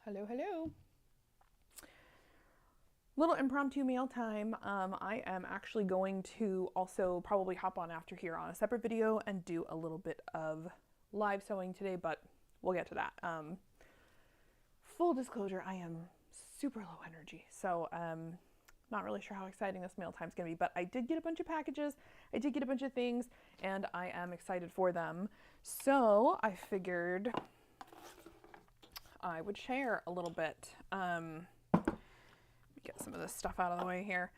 Hello, hello. Little impromptu mail time. I am actually going to also probably hop on after here on a separate video and do a little bit of live sewing today, but we'll get to that. Full disclosure, I am super low energy, so not really sure how exciting this mail time is going to be, but I did get a bunch of packages, I did get a bunch of things, and I am excited for them. So I figured I would share a little bit. Get some of this stuff out of the way here.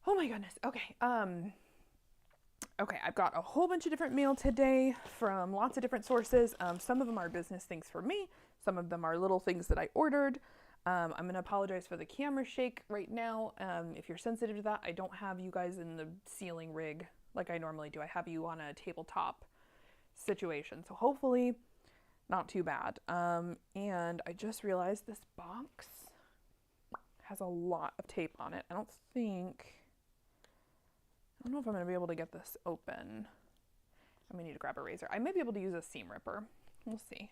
Oh my goodness. Okay. Okay, I've got a whole bunch of different mail today from lots of different sources. Some of them are business things for me. Some of them are little things that I ordered. I'm going to apologize for the camera shake right now. If you're sensitive to that, I don't have you guys in the ceiling rig like I normally do. I have you on a tabletop situation. So hopefully not too bad. And I just realized this box has a lot of tape on it. I don't know if I'm going to be able to get this open. I'm going to need to grab a razor. I may be able to use a seam ripper. We'll see.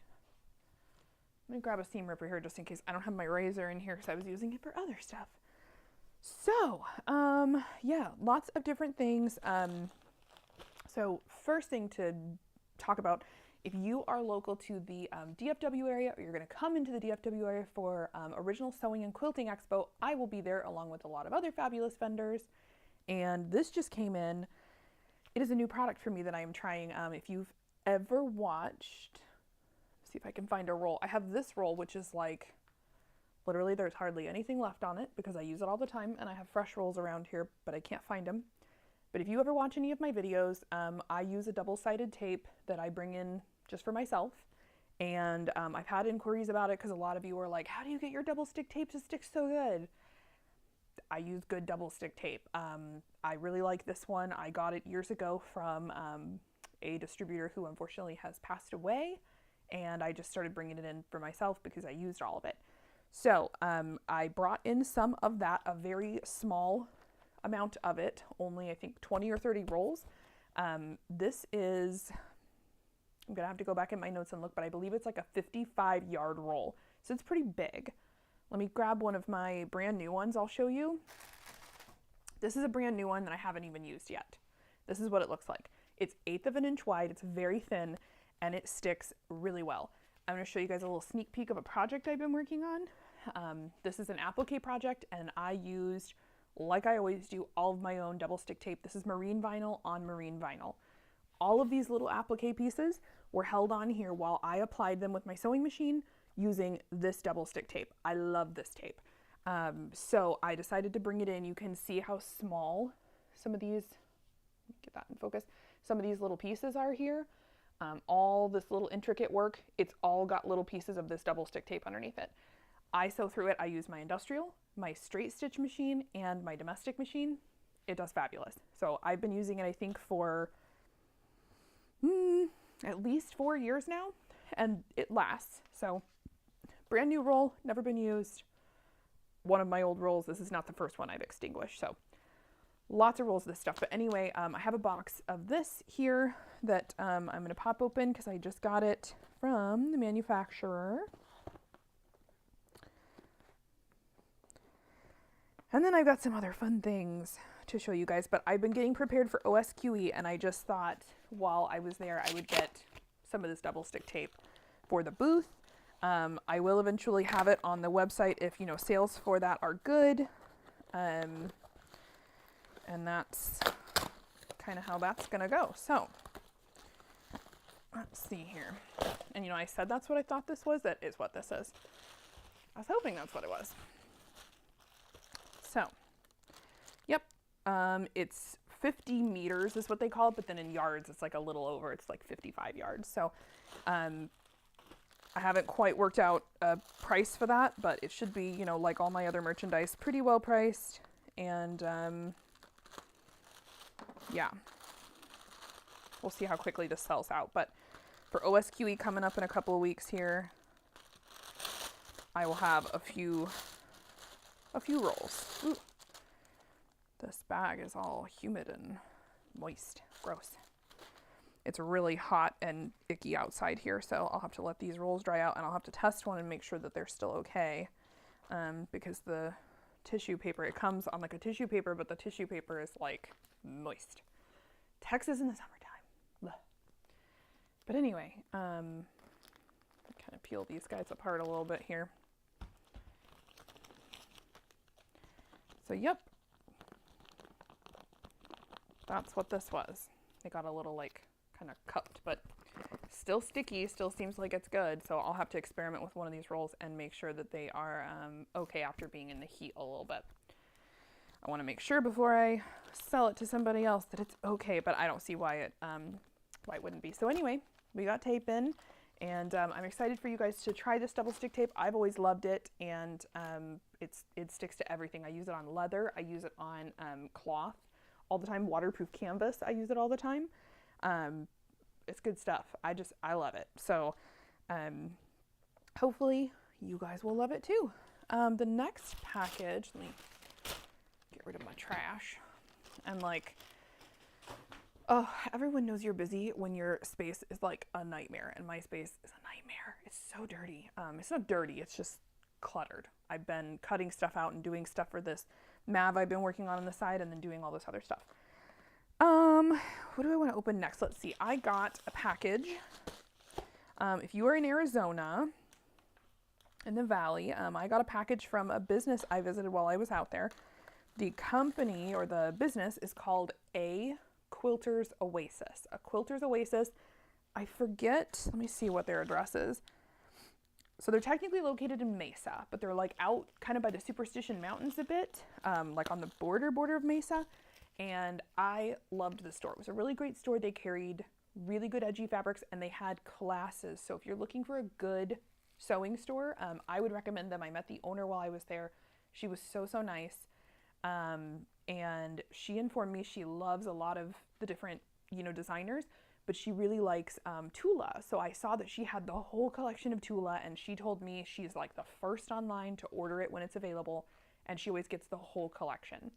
I'm going to grab a seam ripper here just in case I don't have my razor in here because I was using it for other stuff. So, yeah, lots of different things. So first thing to talk about, if you are local to the DFW area, or you're going to come into the DFW area for Original Sewing and Quilting Expo, I will be there along with a lot of other fabulous vendors. And this just came in. It is a new product for me that I am trying. If you've ever watched, see if I can find a roll. I have this roll, which is like, literally there's hardly anything left on it because I use it all the time, and I have fresh rolls around here, but I can't find them. But if you ever watch any of my videos, I use a double-sided tape that I bring in just for myself. And I've had inquiries about it because a lot of you are like, how do you get your double stick tape to stick so good? I use good double stick tape. I really like this one. I got it years ago from a distributor who unfortunately has passed away, and I just started bringing it in for myself because I used all of it. So I brought in some of that, a very small amount of it, only I think 20 or 30 rolls. This is, I'm gonna have to go back in my notes and look, but I believe it's like a 55-yard roll. So it's pretty big. Let me grab one of my brand new ones I'll show you. This is a brand new one that I haven't even used yet. This is what it looks like. It's 1/8 of an inch wide, it's very thin, and it sticks really well. I'm gonna show you guys a little sneak peek of a project I've been working on. This is an applique project, and I used, like I always do, all of my own double stick tape. This is marine vinyl on marine vinyl. All of these little applique pieces were held on here while I applied them with my sewing machine using this double stick tape. I love this tape. So I decided to bring it in. You can see how small some of these, get that in focus, some of these little pieces are here. All this little intricate work, it's all got little pieces of this double stick tape underneath it. I sew through it. I use my industrial, my straight stitch machine, and my domestic machine. It does fabulous. So I've been using it, I think, for at least 4 years now, and it lasts. So brand new roll, never been used. One of my old rolls, this is not the first one I've extinguished. So lots of rolls of this stuff. But anyway, I have a box of this here that I'm going to pop open because I just got it from the manufacturer. And then I've got some other fun things to show you guys, but I've been getting prepared for OSQE, and I just thought while I was there I would get some of this double stick tape for the booth. I will eventually have it on the website if, you know, sales for that are good. And that's kind of how that's going to go. So let's see here. And, you know, I said that's what I thought this was. That is what this is. I was hoping that's what it was. So, yep. It's 50 meters is what they call it, but then in yards, it's like a little over. It's like 55 yards. So, I haven't quite worked out a price for that, but it should be, you know, like all my other merchandise, pretty well priced. And yeah, we'll see how quickly this sells out. But for OSQE coming up in a couple of weeks here, I will have a few rolls. Ooh. This bag is all humid and moist. Gross. It's really hot and icky outside here, so I'll have to let these rolls dry out, and I'll have to test one and make sure that they're still okay, because the tissue paper, it comes on like a tissue paper, but the tissue paper is like moist. Texas in the summertime. Blech. But anyway, kind of peel these guys apart a little bit here. So yep, that's what this was. They got a little like kind of cupped, but still sticky, still seems like it's good. So I'll have to experiment with one of these rolls and make sure that they are okay after being in the heat a little bit. I want to make sure before I sell it to somebody else that it's okay, but I don't see why it wouldn't be. So anyway, we got tape in, and I'm excited for you guys to try this double stick tape. I've always loved it, and it sticks to everything. I use it on leather, I use it on cloth all the time, waterproof canvas, I use it all the time. It's good stuff. I love it. So hopefully you guys will love it too. The next package, let me get rid of my trash. And like, oh, everyone knows you're busy when your space is like a nightmare, and my space is a nightmare. It's so dirty. It's not dirty, it's just cluttered. I've been cutting stuff out and doing stuff for this MAV I've been working on the side, and then doing all this other stuff. What do I want to open next? Let's see. I got a package. If you are in Arizona, in the Valley, I got a package from a business I visited while I was out there. The company or the business is called A Quilters Oasis. A Quilters Oasis. I forget, let me see what their address is. So they're technically located in Mesa, but they're like out kind of by the Superstition Mountains a bit, like on the border of Mesa. And I loved the store. It was a really great store. They carried really good edgy fabrics, and they had classes. So if you're looking for a good sewing store, I would recommend them. I met the owner while I was there. She was so nice. And she informed me she loves a lot of the different, designers, but she really likes Tula. So I saw that she had the whole collection of Tula, and she told me she's like the first online to order it when it's available, and she always gets the whole collection.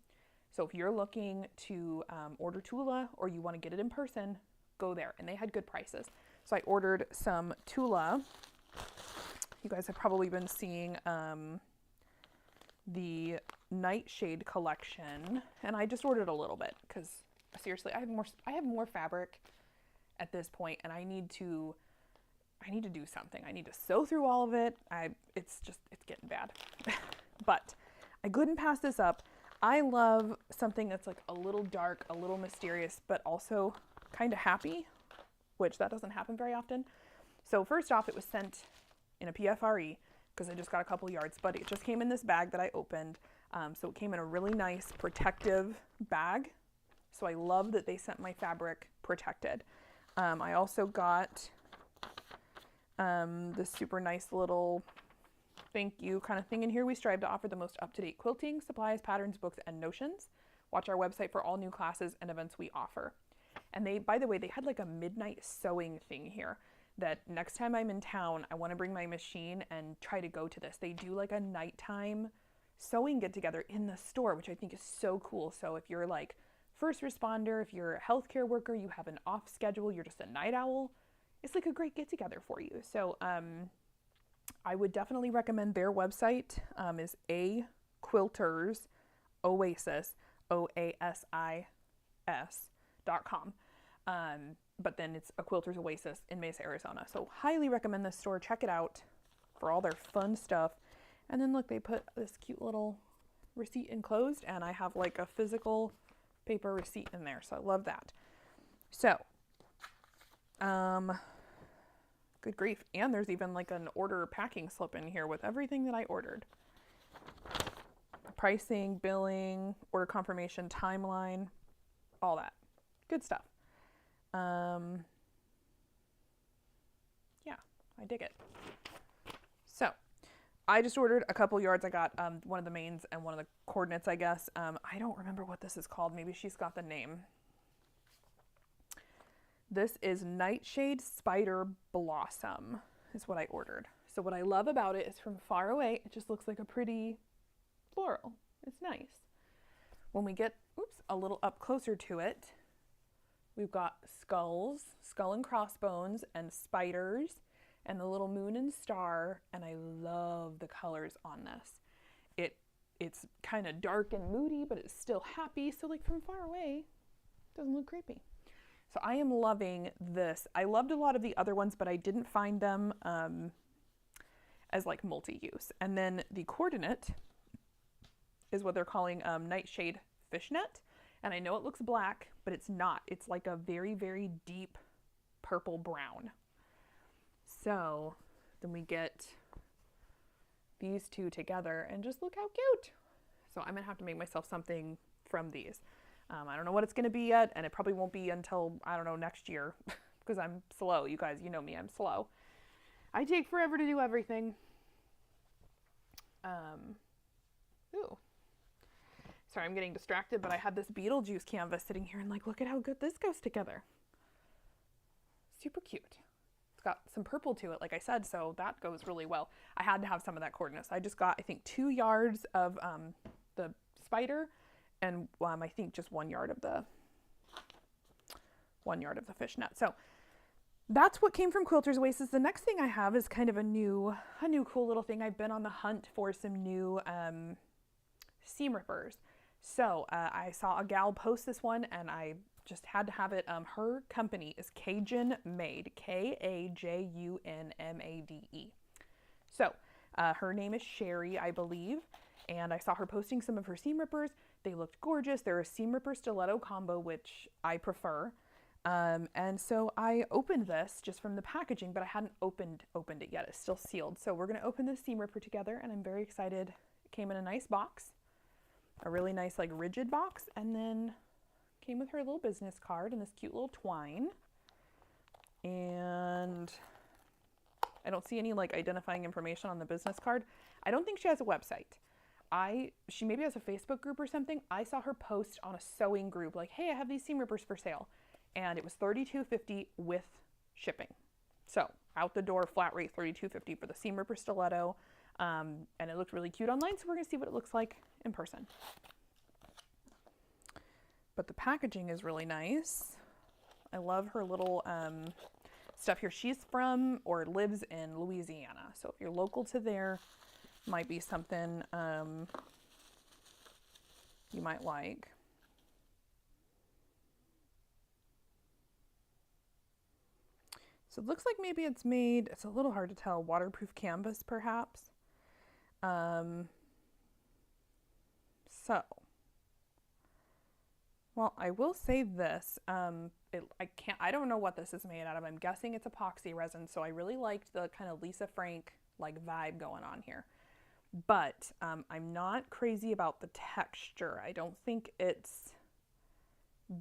So if you're looking to order Tula, or you want to get it in person, go there. And they had good prices. So I ordered some Tula. You guys have probably been seeing the Nightshade collection, and I just ordered a little bit because seriously, I have more fabric at this point, and I need to do something. I need to sew through all of it. It's getting bad. But I couldn't pass this up. I love something that's like a little dark, a little mysterious, but also kind of happy, which that doesn't happen very often. So first off, it was sent in a PFRE because I just got a couple yards, but it just came in this bag that I opened. So it came in a really nice protective bag. So I love that they sent my fabric protected. I also got this super nice little thank you kind of thing in here. We strive to offer the most up-to-date quilting, supplies, patterns, books, and notions. Watch our website for all new classes and events we offer. And they, by the way, they had like a midnight sewing thing here that next time I'm in town, I want to bring my machine and try to go to this. They do like a nighttime sewing get together in the store, which I think is so cool. So if you're like first responder, if you're a healthcare worker, you have an off schedule, you're just a night owl, it's like a great get together for you. So I would definitely recommend their website is A Quilters Oasis, OASIS.com. But then it's a Quilters Oasis in Mesa, Arizona. So highly recommend this store. Check it out for all their fun stuff. And then look, they put this cute little receipt enclosed, and I have like a physical paper receipt in there. So I love that. So, good grief. And there's even like an order packing slip in here with everything that I ordered. Pricing, billing, order confirmation, timeline, all that. Good stuff. Yeah, I dig it. So I just ordered a couple yards. I got one of the mains and one of the coordinates, I guess. I don't remember what this is called. Maybe she's got the name. This is Nightshade Spider Blossom is what I ordered. So what I love about it is from far away, it just looks like a pretty floral. It's nice. When we get, a little up closer to it, We've got skulls, skull and crossbones, and spiders, and the little moon and star, and I love the colors on this. It's kind of dark and moody, but it's still happy, so like from far away, it doesn't look creepy. So I am loving this. I loved a lot of the other ones, but I didn't find them as like multi-use. And then the coordinate is what they're calling Nightshade Fishnet. And I know it looks black, but it's not. It's like a very, very deep purple brown. So then we get these two together and just look how cute. So I'm gonna have to make myself something from these. I don't know what it's gonna be yet, and it probably won't be until, I don't know, next year because I'm slow. You guys, you know me, I'm slow. I take forever to do everything. Ooh. Sorry, I'm getting distracted, but I had this Beetlejuice canvas sitting here and like, look at how good this goes together. Super cute. It's got some purple to it, like I said, so that goes really well. I had to have some of that coordinates. I just got, I think, 2 yards of the spider and I think just 1 yard of the fishnet. So that's what came from Quilters Oasis. The next thing I have is kind of a new cool little thing. I've been on the hunt for some new seam rippers. So I saw a gal post this one and I just had to have it. Her company is Cajun Made, Kajunmade. So her name is Sherry, I believe, and I saw her posting some of her seam rippers. They looked gorgeous. They're a seam ripper stiletto combo, which I prefer. And so I opened this just from the packaging, but I hadn't opened it yet. It's still sealed. So we're going to open this seam ripper together, and I'm very excited. It came in a nice box, a really nice like rigid box, and then came with her little business card and this cute little twine. And I don't see any like identifying information on the business card. I don't think she has a website. She maybe has a Facebook group or something. I saw her post on a sewing group like, hey, I have these seam rippers for sale. And it was $32.50 with shipping. So out the door, flat rate, $32.50 for the seam ripper stiletto. And it looked really cute online, so we're gonna see what it looks like in person. But the packaging is really nice. I love her little stuff here. She's from or lives in Louisiana. So if you're local to there, might be something you might like. So it looks like maybe it's made, it's a little hard to tell, waterproof canvas perhaps. Well, I will say this, I don't know what this is made out of. I'm guessing it's epoxy resin, so I really liked the kind of Lisa Frank like vibe going on here. But I'm not crazy about the texture. I don't think it's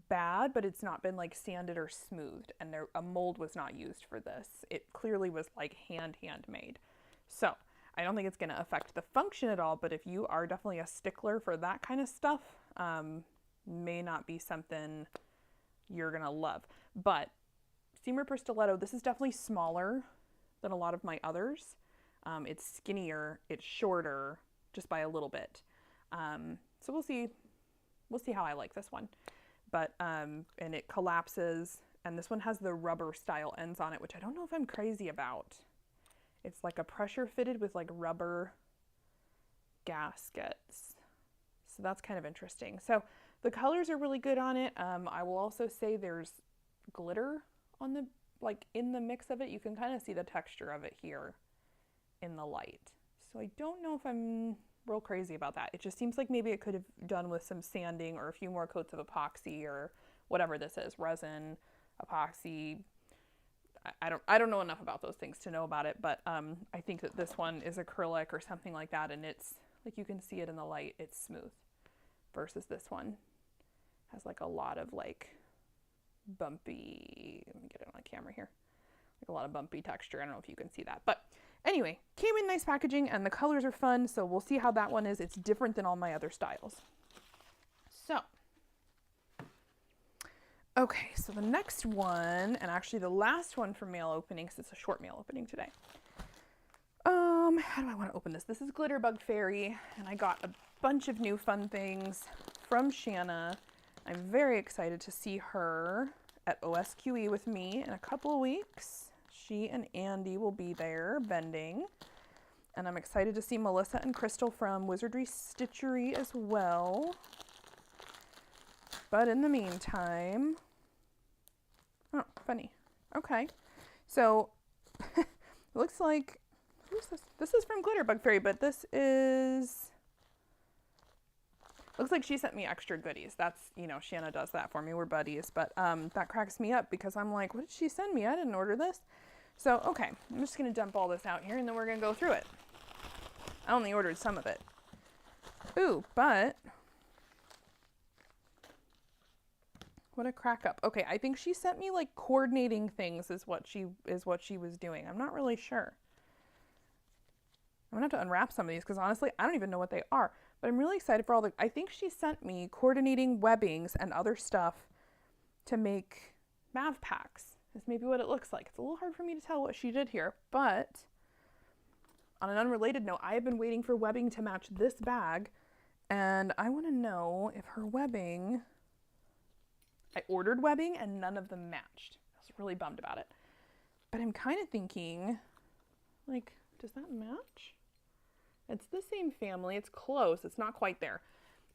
bad, but it's not been like sanded or smoothed, and a mold was not used for this. It clearly was like handmade. So I don't think it's going to affect the function at all, but if you are definitely a stickler for that kind of stuff, may not be something you're gonna love. But seam ripper stiletto, this is definitely smaller than a lot of my others. It's skinnier, it's shorter, just by a little bit. So we'll see how I like this one. But and it collapses, and this one has the rubber style ends on it, which I don't know if I'm crazy about. It's like a pressure fitted with like rubber gaskets. So that's kind of interesting. So the colors are really good on it. I will also say there's glitter on the, like in the mix of it. You can kind of see the texture of it here in the light. So I don't know if I'm real crazy about that. It just seems like maybe it could have done with some sanding or a few more coats of epoxy or whatever this is, resin, epoxy. I don't know enough about those things to know about it, but I think that this one is acrylic or something like that, and it's like you can see it in the light, it's smooth, versus this one has like a lot of like bumpy, let me get it on camera here, like a lot of bumpy texture. I don't know if you can see that, but anyway, came in nice packaging and the colors are fun, so we'll see how that one is. It's different than all my other styles. So okay, so the next one, and actually the last one for mail opening, because it's a short mail opening today. How do I want to open this? This is Glitterbug Fairy, and I got a bunch of new fun things from Shanna. I'm very excited to see her at OSQE with me in a couple of weeks. She and Andy will be there vending. And I'm excited to see Melissa and Crystal from Wizardry Stitchery as well. But in the meantime, oh, funny. Okay. So, it looks like, who's this? This is from Glitterbug Fairy, but this is, looks like she sent me extra goodies. That's, you know, Shanna does that for me. We're buddies. But that cracks me up because I'm like, what did she send me? I didn't order this. So, okay. I'm just going to dump all this out here and then we're going to go through it. I only ordered some of it. Ooh, but what a crack up. Okay, I think she sent me like coordinating things is what she was doing. I'm not really sure. I'm gonna have to unwrap some of these because honestly, I don't even know what they are. But I'm really excited for all the, I think she sent me coordinating webbings and other stuff to make Mav packs. Is maybe what it looks like. It's a little hard for me to tell what she did here, but on an unrelated note, I have been waiting for webbing to match this bag, and I want to know if her webbing, I ordered webbing and none of them matched. I was really bummed about it. But I'm kind of thinking, like, does that match? It's the same family. It's close. It's not quite there.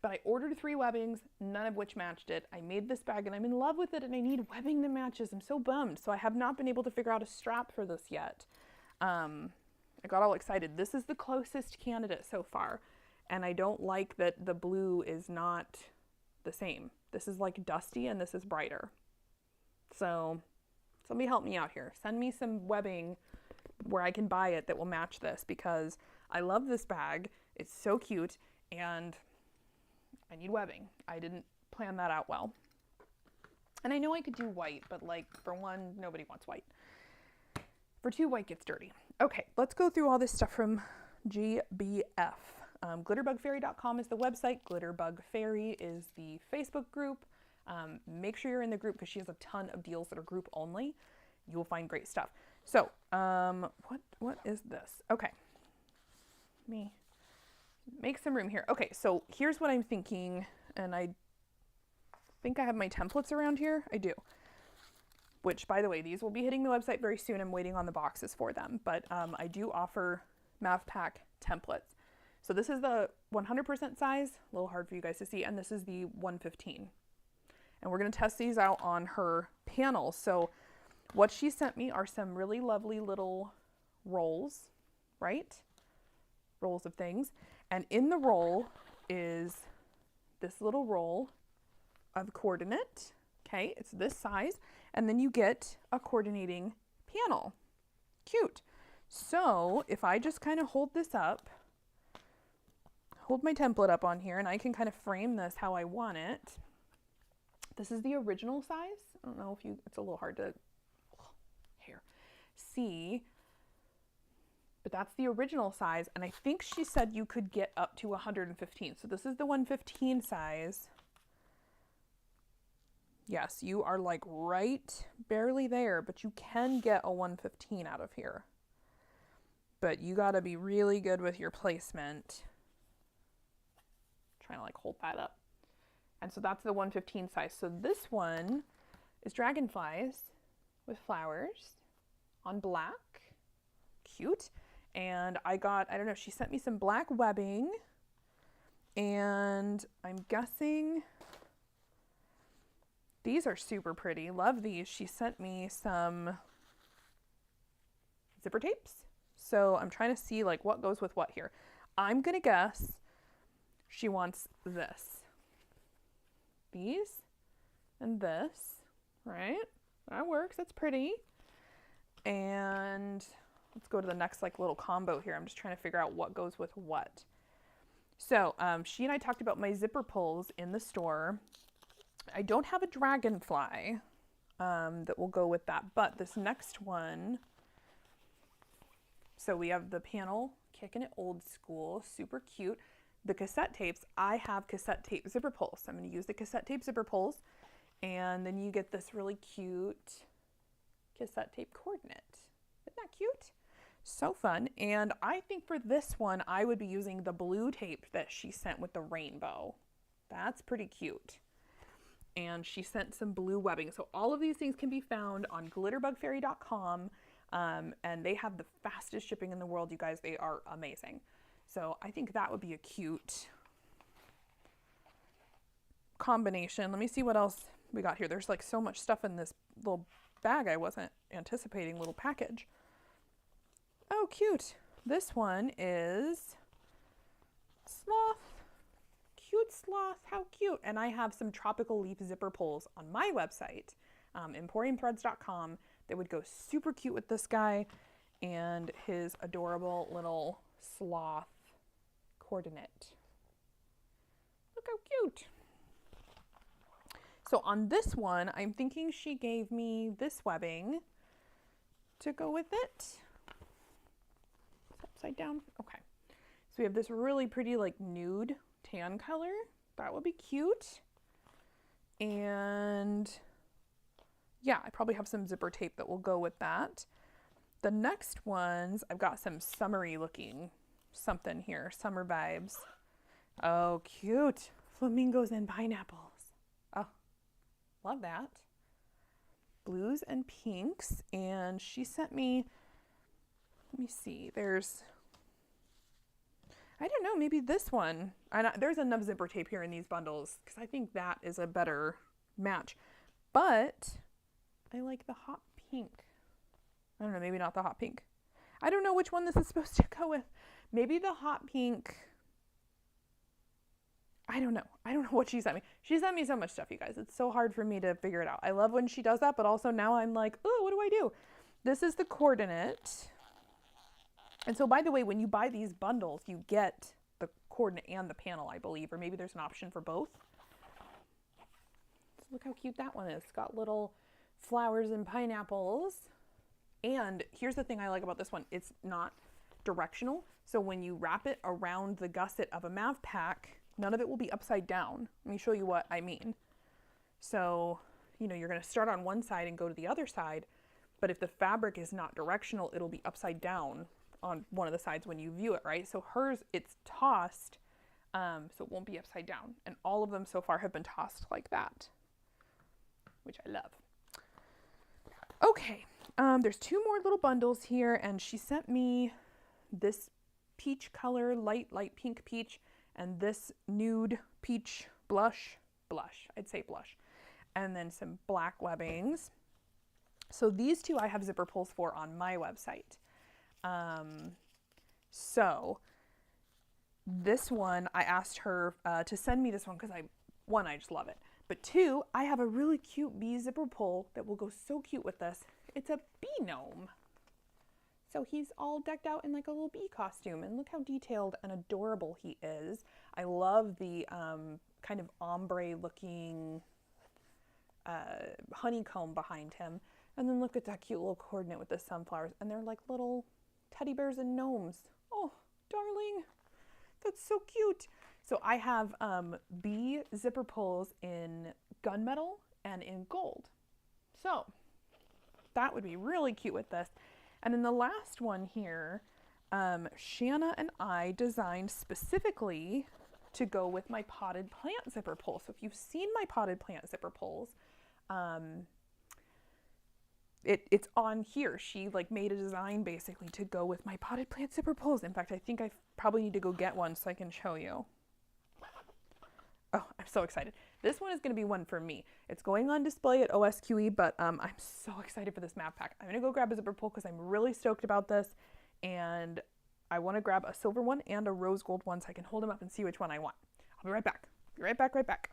But I ordered 3 webbings, none of which matched it. I made this bag and I'm in love with it and I need webbing that matches. I'm so bummed. So I have not been able to figure out a strap for this yet. I got all excited. This is the closest candidate so far. And I don't like that the blue is not the same. This is like dusty and this is brighter. So somebody help me out here. Send me some webbing where I can buy it that will match this because I love this bag. It's so cute and I need webbing. I didn't plan that out well. And I know I could do white, but like for one, nobody wants white. For 2, white gets dirty. Okay, let's go through all this stuff from GBF. Glitterbugfairy.com is the website. Glitterbug Fairy is the Facebook group. Make sure you're in the group because she has a ton of deals that are group only. You will find great stuff. So, what is this? Okay, let me make some room here. Okay, so here's what I'm thinking, and I think I have my templates around here. I do. Which, by the way, these will be hitting the website very soon. I'm waiting on the boxes for them. But I do offer Mav Pack templates. So this is the 100% size, a little hard for you guys to see, and this is the 115. And we're going to test these out on her panel. So what she sent me are some really lovely little rolls, right? Rolls of things. And in the roll is this little roll of coordinate. Okay, it's this size. And then you get a coordinating panel. Cute. So if I just kind of hold this up, hold my template up on here, and I can kind of frame this how I want it. This is the original size. I don't know if it's a little hard to see, but that's the original size. And I think she said you could get up to 115. So this is the 115 size. Yes, you are like right barely there, but you can get a 115 out of here. But you got to be really good with your placement. Trying to like hold that up. And so that's the 115 size. So this one is dragonflies with flowers on black. Cute. And I don't know, she sent me some black webbing. And I'm guessing these are super pretty. Love these. She sent me some zipper tapes. So I'm trying to see like what goes with what here. I'm going to guess she wants this. These and this, right? That works. That's pretty. And let's go to the next like little combo here. I'm just trying to figure out what goes with what. So she and I talked about my zipper pulls in the store. I don't have a dragonfly that will go with that, but this next one, so we have the panel kicking it old school, super cute. The cassette tapes, I have cassette tape zipper pulls. So I'm going to use the cassette tape zipper pulls, and then you get this really cute cassette tape coordinate. Isn't that cute? So fun. And I think for this one, I would be using the blue tape that she sent with the rainbow. That's pretty cute. and she sent some blue webbing. So all of these things can be found on glitterbugfairy.com, and they have the fastest shipping in the world, you guys. They are amazing. So I think that would be a cute combination. Let me see what else we got here. There's like so much stuff in this little bag I wasn't anticipating, little package. Oh, cute. This one is sloth. Cute sloth, how cute. And I have some tropical leaf zipper pulls on my website, emporiumthreads.com, that would go super cute with this guy and his adorable little sloth coordinate. Look how cute. So on this one, I'm thinking she gave me this webbing to go with it. It's upside down. Okay. So we have this really pretty like nude tan color. That would be cute. And yeah, I probably have some zipper tape that will go with that. The next ones, I've got some summery looking something here, summer vibes. Oh, cute. Flamingos and pineapples. Oh, love that. Blues and pinks. And she sent me, let me see, there's, I don't know, maybe this one. There's enough zipper tape here in these bundles because I think that is a better match. But I like the hot pink. I don't know, maybe not the hot pink. I don't know which one this is supposed to go with. Maybe the hot pink. I don't know. I don't know what she sent me. She sent me so much stuff, you guys. It's so hard for me to figure it out. I love when she does that, but also now I'm like, oh, what do I do? This is the coordinate. And so, by the way, when you buy these bundles, you get the coordinate and the panel, I believe, or maybe there's an option for both. So look how cute that one is. It's got little flowers and pineapples. And here's the thing I like about this one. It's not directional. So when you wrap it around the gusset of a Mav pack, none of it will be upside down. Let me show you what I mean. So, you know, you're going to start on one side and go to the other side. But if the fabric is not directional, it'll be upside down on one of the sides when you view it, right? So hers, it's tossed, so it won't be upside down. And all of them so far have been tossed like that, which I love. Okay, there's two more little bundles here, and she sent me this peach color, light pink peach, and this nude peach blush, I'd say blush, and then some black webbings. So these two I have zipper pulls for on my website. So this one, I asked her to send me this one because I just love it. But two, I have a really cute bee zipper pull that will go so cute with this. It's a bee gnome. So he's all decked out in like a little bee costume, and look how detailed and adorable he is. I love the kind of ombre looking honeycomb behind him. And then look at that cute little coordinate with the sunflowers, and they're like little teddy bears and gnomes. Oh, darling, that's so cute. So I have bee zipper pulls in gunmetal and in gold. So that would be really cute with this. And then the last one here, Shanna and I designed specifically to go with my potted plant zipper pull. So if you've seen my potted plant zipper pulls, it's on here. She like made a design basically to go with my potted plant zipper pulls. In fact, I think I probably need to go get one so I can show you. Oh, I'm so excited. This one is going to be one for me. It's going on display at OSQE, but I'm so excited for this map pack. I'm going to go grab a zipper pull because I'm really stoked about this, and I want to grab a silver one and a rose gold one so I can hold them up and see which one I want. I'll be right back. Be right back, right back.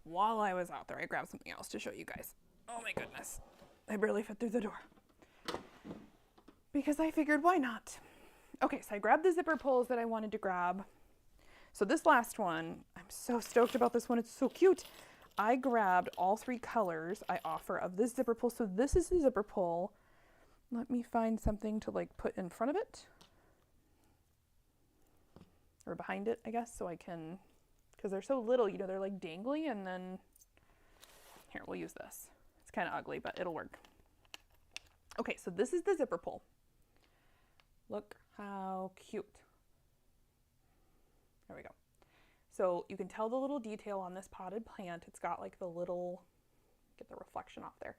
while I was out there, I grabbed something else to show you guys. Oh my goodness. I barely fit through the door. Because I figured, why not? Okay, so I grabbed the zipper pulls that I wanted to grab. So this last one, I'm so stoked about this one. It's so cute. I grabbed all 3 colors I offer of this zipper pull. So this is the zipper pull. Let me find something to like put in front of it. Or behind it, I guess, so I can, because they're so little, you know, they're like dangly, and then, here, we'll use this. It's kind of ugly, but it'll work. Okay, so this is the zipper pull. Look how cute. There we go. So you can tell the little detail on this potted plant. It's got like the little, get the reflection off there.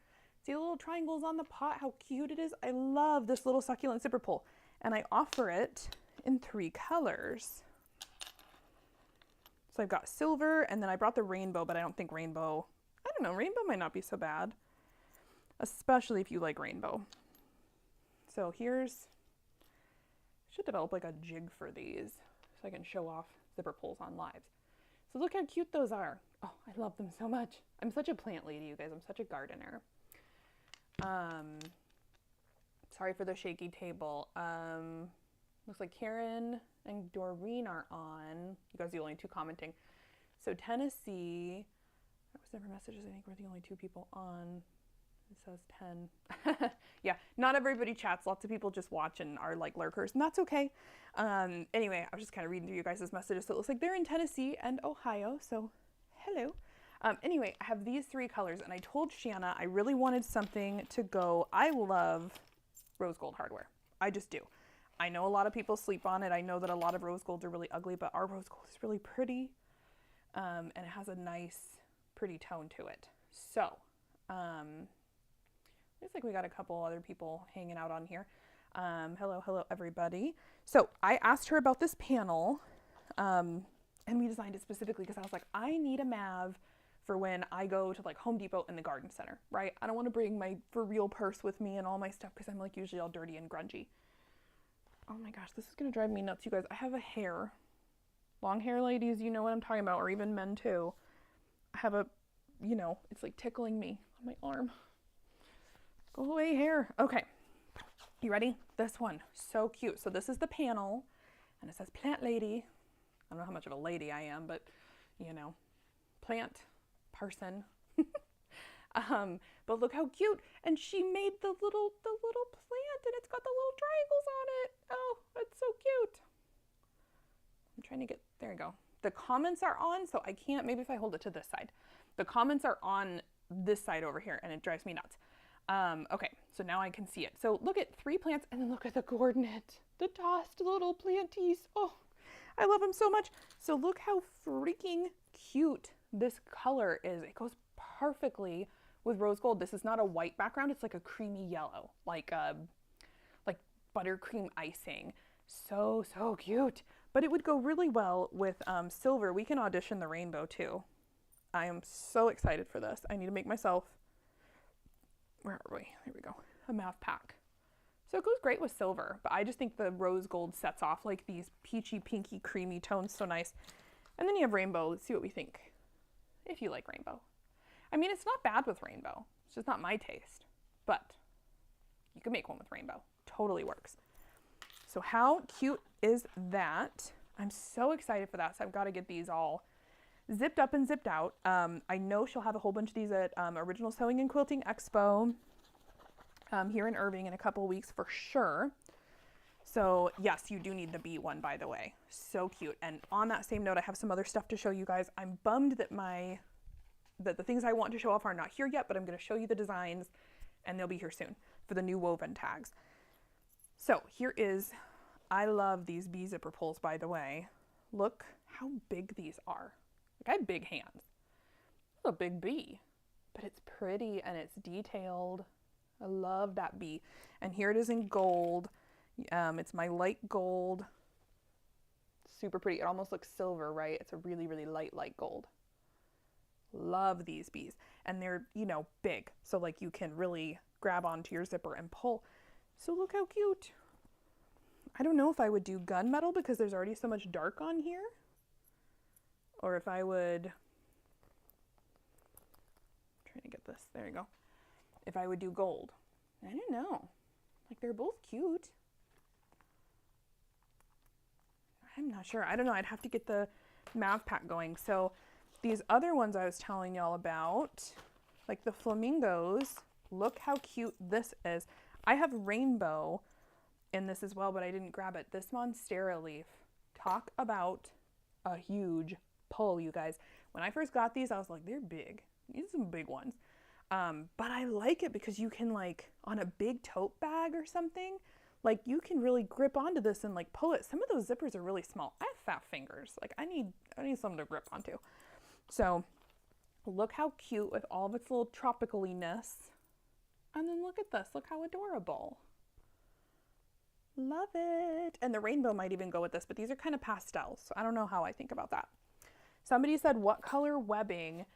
See the little triangles on the pot, how cute it is? I love this little succulent zipper pull. And I offer it in 3 colors. So I've got silver, and then I brought the rainbow, but I don't think rainbow, I don't know, rainbow might not be so bad, especially if you like rainbow. So here's, should develop like a jig for these so I can show off zipper pulls on lives. So look how cute those are. Oh, I love them so much. I'm such a plant lady, you guys. I'm such a gardener. Sorry for the shaky table. Looks like Karen and Doreen are on. You guys are the only 2 commenting. So Tennessee, that was never messages. I think we're the only 2 people on. It says 10. Yeah, not everybody chats. Lots of people just watch and are like lurkers, and that's okay. Anyway, I was just kind of reading through you guys' messages. So it looks like they're in Tennessee and Ohio. So hello. Anyway, I have these 3 colors, and I told Shanna I really wanted something to go. I love rose gold hardware. I just do. I know a lot of people sleep on it. I know that a lot of rose golds are really ugly, but our rose gold is really pretty. And it has a nice, pretty tone to it. So, looks like we got a couple other people hanging out on here. Hello, everybody. So I asked her about this panel, and we designed it specifically because I was like, I need a Mav for when I go to like Home Depot in the garden center, right? I don't want to bring my for real purse with me and all my stuff because I'm like usually all dirty and grungy. Oh my gosh, this is going to drive me nuts, you guys. I have a hair. Long hair ladies, you know what I'm talking about, or even men too. I have a, you know, it's like tickling me on my arm. Go away, hair. Okay, you ready? This one, so cute. So this is the panel, and it says plant lady. I don't know how much of a lady I am, but, you know, plant person. But look how cute. And she made the little plant, and it's got the little triangles on it. Oh, that's so cute. I'm trying to get, there you go. The comments are on, so I can't, maybe if I hold it to this side. The comments are on this side over here, and it drives me nuts. Okay, so now I can see it. So look at 3 plants, and then look at the coordinate. The tossed little planties. Oh, I love them so much. So look how freaking cute this color is. It goes perfectly with rose gold. This is not a white background. It's like a creamy yellow, like buttercream icing. So cute. But it would go really well with silver. We can audition the rainbow too. I am so excited for this. I need to make myself, where are we? There we go. A Mav pack. So it goes great with silver, but I just think the rose gold sets off like these peachy, pinky, creamy tones. So nice. And then you have rainbow. Let's see what we think. If you like rainbow. I mean, it's not bad with rainbow. It's just not my taste, but you can make one with rainbow. Totally works. So how cute is that? I'm so excited for that. So I've got to get these all zipped up and zipped out. I know she'll have a whole bunch of these at Original Sewing and Quilting Expo here in Irving in a couple weeks for sure. So yes, you do need the bee one, by the way. So cute. And on that same note, I have some other stuff to show you guys. I'm bummed that that the things I want to show off are not here yet, but I'm going to show you the designs and they'll be here soon for the new woven tags. So here is, I love these bee zipper pulls, by the way. Look how big these are. Like, I have big hands. It's a big bee, but it's pretty and it's detailed. I love that bee. And here it is in gold. It's my light gold. Super pretty. It almost looks silver, right? It's a really, really light gold. Love these bees. And they're, you know, big. So like you can really grab onto your zipper and pull. So look how cute. I don't know if I would do gunmetal because there's already so much dark on here. Or if I would me get this. There you go. If I would do gold. I don't know. Like, they're both cute. I'm not sure. I don't know. I'd have to get the math pack going. So these other ones I was telling y'all about, like the flamingos, look how cute this is. I have rainbow in this as well, but I didn't grab it. This Monstera leaf, talk about a huge pull, you guys. When I first got these, I was like, they're big. These are some big ones. But I like it because you can, like, on a big tote bag or something, like, you can really grip onto this and, like, pull it. Some of those zippers are really small. I have fat fingers. Like, I need something to grip onto. So look how cute with all of its little tropicaliness. And then look at this. Look how adorable. Love it. And the rainbow might even go with this, but these are kind of pastels. So I don't know how I think about that. Somebody said, what color webbing?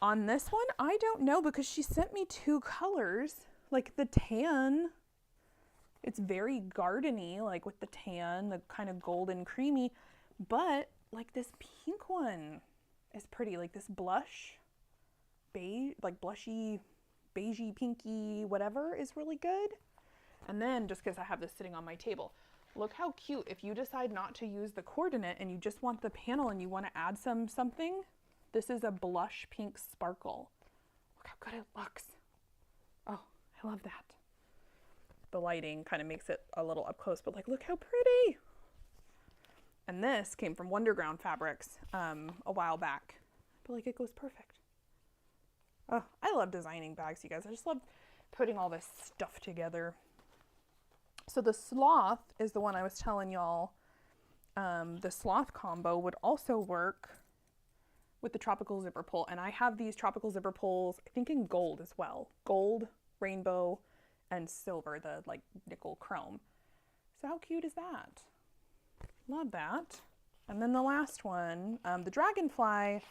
On this one, I don't know because she sent me two colors. Like the tan, it's very gardeny, like with the tan, the kind of golden creamy. But like this pink one is pretty, like this blush, beige, like blushy, beigey, pinky, whatever is really good. And then just because I have this sitting on my table, look how cute. If you decide not to use the coordinate and you just want the panel and you want to add something, this is a blush pink sparkle. Look how good it looks. Oh, I love that. The lighting kind of makes it a little up close, but like, look how pretty. And this came from Wonderground Fabrics a while back. But like, it goes perfect. Oh, I love designing bags, you guys. I just love putting all this stuff together. So the sloth is the one I was telling y'all. The sloth combo would also work with the tropical zipper pull. And I have these tropical zipper pulls, I think in gold as well. Gold, rainbow, and silver, the like nickel chrome. So how cute is that? Love that. And then the last one, the dragonfly,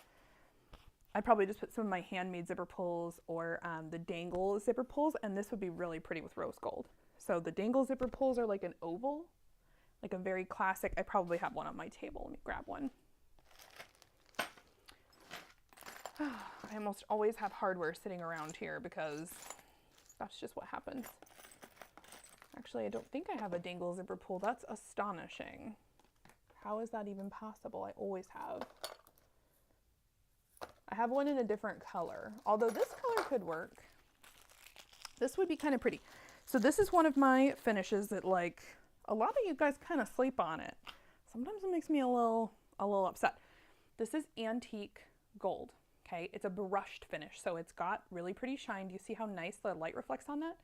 I'd probably just put some of my handmade zipper pulls or the dangle zipper pulls, and this would be really pretty with rose gold. So the dangle zipper pulls are like an oval, like a very classic. I probably have one on my table. Let me grab one. I almost always have hardware sitting around here because that's just what happens. Actually, I don't think I have a dangle zipper pull. That's astonishing. How is that even possible? I always have. I have one in a different color, although this color could work. This would be kind of pretty. So this is one of my finishes that, like, a lot of you guys kind of sleep on it. Sometimes it makes me a little upset. This is antique gold. Okay, it's a brushed finish, so it's got really pretty shine. Do you see how nice the light reflects on that?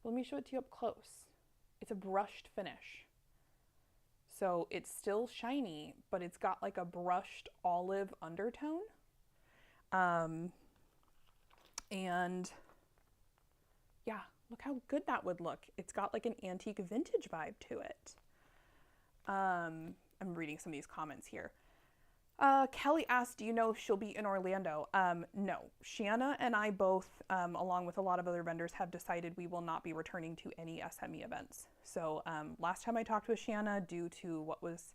Let me show it to you up close. It's a brushed finish. So it's still shiny, but it's got like a brushed olive undertone. And yeah, look how good that would look. It's got like an antique vintage vibe to it. I'm reading some of these comments here. Kelly asked, do you know if she'll be in Orlando? No. Shanna and I both, along with a lot of other vendors, have decided we will not be returning to any SME events. So last time I talked with Shanna, due to what was,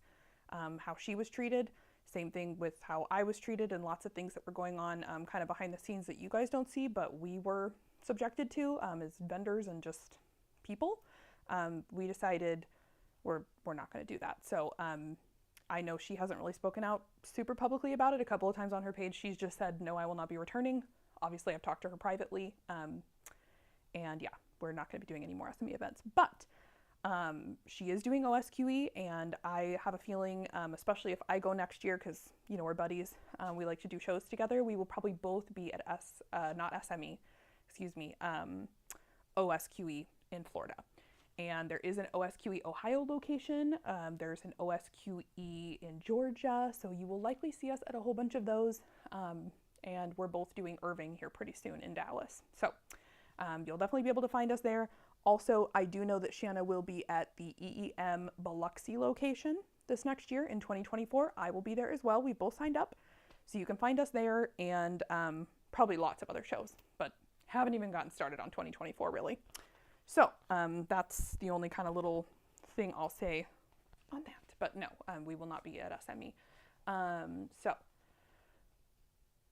how she was treated, same thing with how I was treated and lots of things that were going on kind of behind the scenes that you guys don't see, but we were subjected to as vendors and just people. We decided we're not going to do that. So I know she hasn't really spoken out super publicly about it. A couple of times on her page, she's just said, no, I will not be returning. Obviously, I've talked to her privately. And yeah, we're not going to be doing any more SME events. But she is doing OSQE, and I have a feeling, especially if I go next year, because, you know, we're buddies, we like to do shows together, we will probably both be at not SME, excuse me, OSQE in Florida. And there is an OSQE Ohio location. There's an OSQE in Georgia. So you will likely see us at a whole bunch of those. And we're both doing Irving here pretty soon in Dallas. So you'll definitely be able to find us there. Also, I do know that Shanna will be at the EEM Biloxi location this next year in 2024. I will be there as well. We both signed up. So you can find us there, and probably lots of other shows, but haven't even gotten started on 2024 really. So that's the only kind of little thing I'll say on that. But no, we will not be at SME. So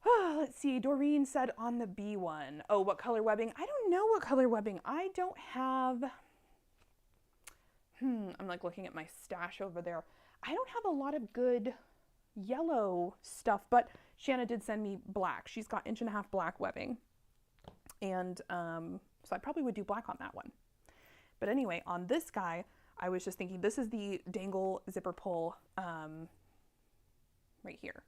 Let's see. Doreen said on the B one. Oh, what color webbing? I don't know what color webbing. I don't have. I'm like looking at my stash over there. I don't have a lot of good yellow stuff, but Shanna did send me black. She's got 1.5" black webbing. And so I probably would do black on that one. But anyway, on this guy, I was just thinking this is the dangle zipper pull right here.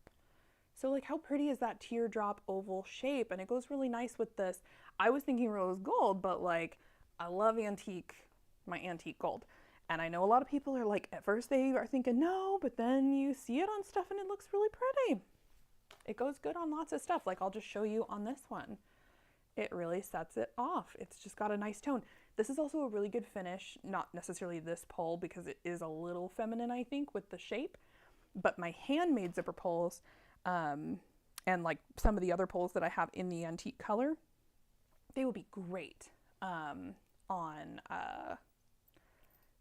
So like how pretty is that teardrop oval shape? And it goes really nice with this. I was thinking rose gold, but like I love my antique gold. And I know a lot of people are like, at first they are thinking no, but then you see it on stuff and it looks really pretty. It goes good on lots of stuff. Like I'll just show you on this one. It really sets it off. It's just got a nice tone. This is also a really good finish, not necessarily this pull because it is a little feminine, I think, with the shape. But my handmade zipper pulls, and like some of the other pulls that I have in the antique color, they will be great on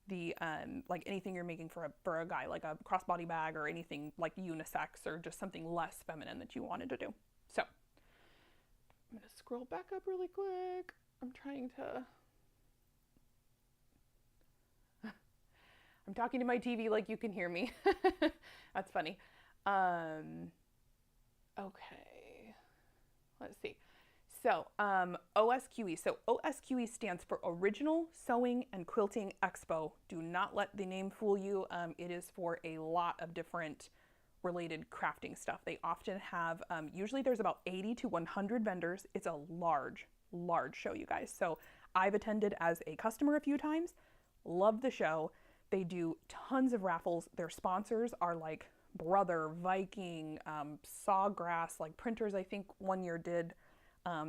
the like anything you're making for a guy, like a crossbody bag or anything like unisex or just something less feminine that you wanted to do. So I'm gonna scroll back up really quick. I'm trying to. I'm talking to my TV like you can hear me. That's funny. Okay, let's see. So OSQE. So OSQE stands for Original Sewing and Quilting Expo. Do not let the name fool you. It is for a lot of different related crafting stuff. They often have, usually there's about 80 to 100 vendors. It's a large show, you guys. So I've attended as a customer a few times. Love the show. They do tons of raffles. Their sponsors are like Brother, Viking, Sawgrass, like printers. I think one year did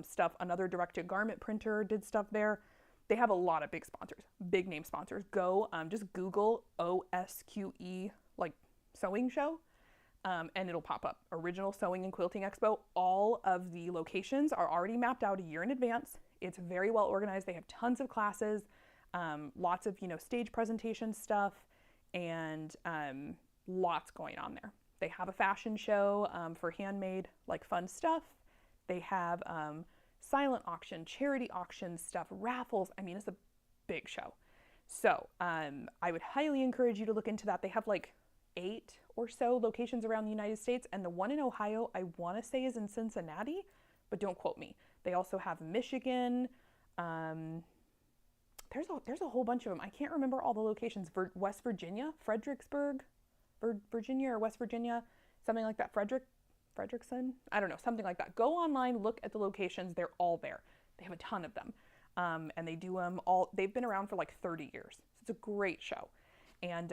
stuff. Another direct-to-garment printer did stuff there. They have a lot of big sponsors, big name sponsors. Go just Google OSQE like sewing show, and it'll pop up. Original Sewing and Quilting Expo. All of the locations are already mapped out a year in advance. It's very well organized. They have tons of classes, lots of stage presentation stuff, and lots going on there. They have a fashion show for handmade like fun stuff. They have silent auction, charity auction stuff, raffles. I mean, it's a big show. So I would highly encourage you to look into that. They have like 8 or so locations around the United States, and the one in Ohio, I want to say is in Cincinnati, but don't quote me. They also have Michigan. There's a whole bunch of them. I can't remember all the locations. West Virginia, Fredericksburg, Virginia or West Virginia, something like that. Frederickson? I don't know, something like that. Go online, look at the locations. They're all there. They have a ton of them. And they do them all. They've been around for like 30 years. So it's a great show. And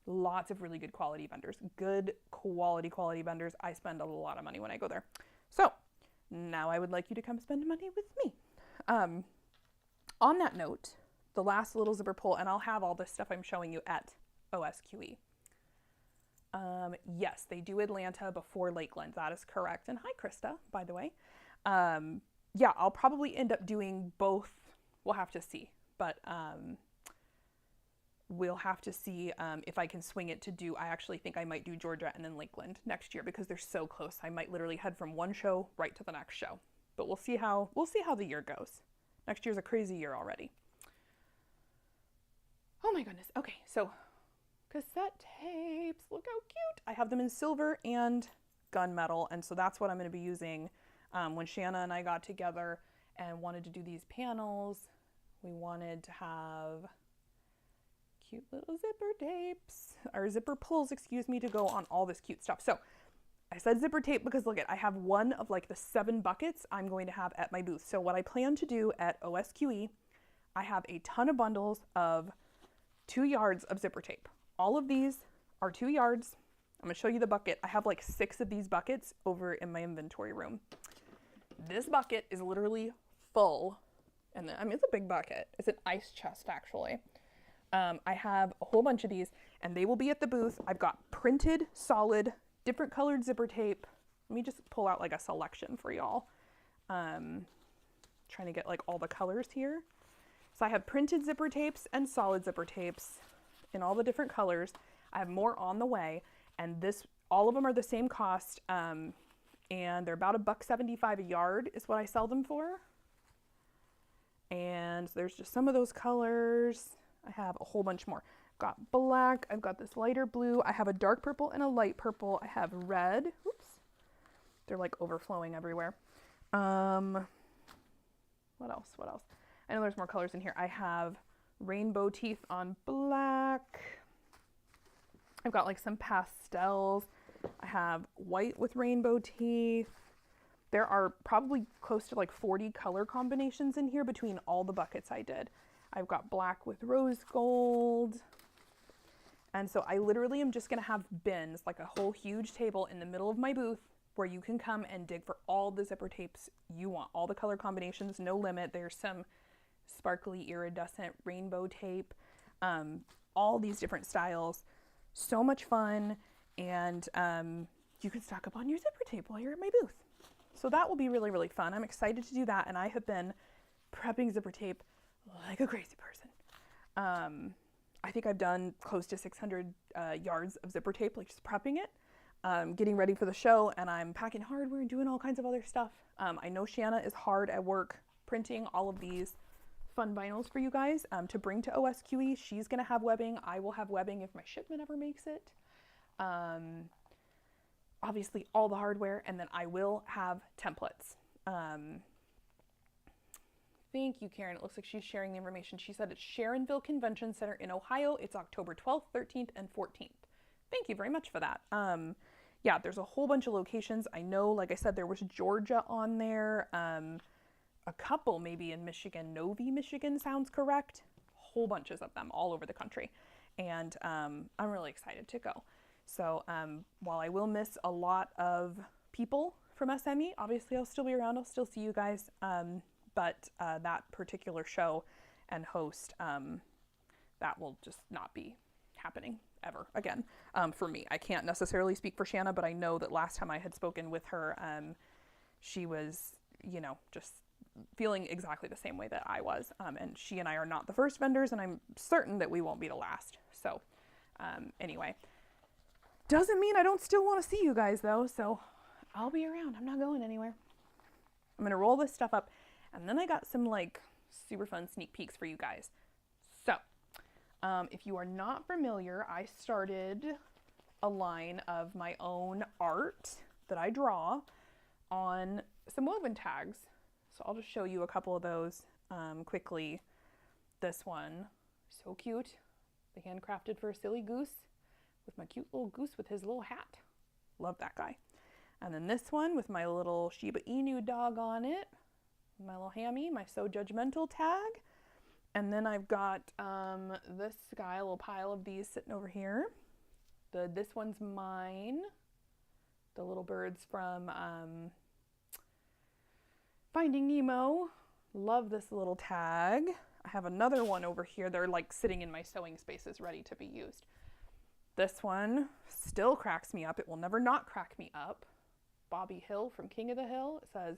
lots of really good quality vendors. Good quality vendors. I spend a lot of money when I go there. So now I would like you to come spend money with me. On that note, the last little zipper pull, and I'll have all this stuff I'm showing you at OSQE. Yes, they do Atlanta before Lakeland. That is correct. And hi, Krista, by the way. Yeah, I'll probably end up doing both. We'll have to see. But we'll have to see if I can swing it to do. I actually think I might do Georgia and then Lakeland next year because they're so close. I might literally head from one show right to the next show. But we'll see how the year goes. Next year's a crazy year already. Oh my goodness. Okay, so cassette tapes. Look how cute. I have them in silver and gunmetal, and so that's what I'm going to be using when Shanna and I got together and wanted to do these panels. We wanted to have cute little zipper tapes, or zipper pulls, excuse me, to go on all this cute stuff. So I said zipper tape because look I have one of like the 7 buckets I'm going to have at my booth. So what I plan to do at OSQE, I have a ton of bundles of 2 yards of zipper tape. All of these are 2 yards. I'm gonna show you the bucket. I have like 6 of these buckets over in my inventory room. This bucket is literally full, and I mean, it's a big bucket. It's an ice chest actually. I have a whole bunch of these, and they will be at the booth. I've got printed, solid, different colored zipper tape. Let me just pull out like a selection for y'all. Trying to get like all the colors here. So I have printed zipper tapes and solid zipper tapes in all the different colors. I have more on the way, and all of them are the same cost. and they're about $1.75 a yard is what I sell them for. And there's just some of those colors. I have a whole bunch more. I've got black, I've got this lighter blue, I have a dark purple and a light purple, I have red. Oops. They're like overflowing everywhere. What else? What else? I know there's more colors in here. I have rainbow teeth on black. I've got like some pastels. I have white with rainbow teeth. There are probably close to like 40 color combinations in here between all the buckets I did. I've got black with rose gold. And so I literally am just gonna have bins, like a whole huge table in the middle of my booth where you can come and dig for all the zipper tapes you want, all the color combinations, no limit. There's some sparkly iridescent rainbow tape, all these different styles. So much fun, and you can stock up on your zipper tape while you're at my booth. So that will be really, really fun. I'm excited to do that, and I have been prepping zipper tape like a crazy person. I think I've done close to 600 yards of zipper tape, like just prepping it, getting ready for the show, and I'm packing hardware and doing all kinds of other stuff. I know Shanna is hard at work printing all of these fun vinyls for you guys to bring to OSQE. She's going to have webbing. I will have webbing if my shipment ever makes it. Obviously all the hardware, and then I will have templates. Thank you, Karen. It looks like she's sharing the information. She said it's Sharonville Convention Center in Ohio. It's October 12th, 13th, and 14th. Thank you very much for that. Yeah, there's a whole bunch of locations. I know, like I said, there was Georgia on there. A couple maybe in Michigan. Novi, Michigan sounds correct. Whole bunches of them all over the country. And I'm really excited to go. So while I will miss a lot of people from SME, obviously I'll still be around. I'll still see you guys. But that particular show and host, that will just not be happening ever again for me. I can't necessarily speak for Shanna, but I know that last time I had spoken with her, she was, you know, just feeling exactly the same way that I was. And she and I are not the first vendors, and I'm certain that we won't be the last. So anyway, doesn't mean I don't still want to see you guys though. So I'll be around. I'm not going anywhere. I'm going to roll this stuff up, and then I got some like super fun sneak peeks for you guys. So if you are not familiar, I started a line of my own art that I draw on some woven tags. So I'll just show you a couple of those quickly. This one, so cute. The handcrafted for a silly goose with my cute little goose with his little hat. Love that guy. And then this one with my little Shiba Inu dog on it. My little hammy, my So Judgmental tag. And then I've got this guy, a little pile of these sitting over here. This one's mine. The little birds from Finding Nemo. Love this little tag. I have another one over here. They're like sitting in my sewing spaces ready to be used. This one still cracks me up. It will never not crack me up. Bobby Hill from King of the Hill. It says,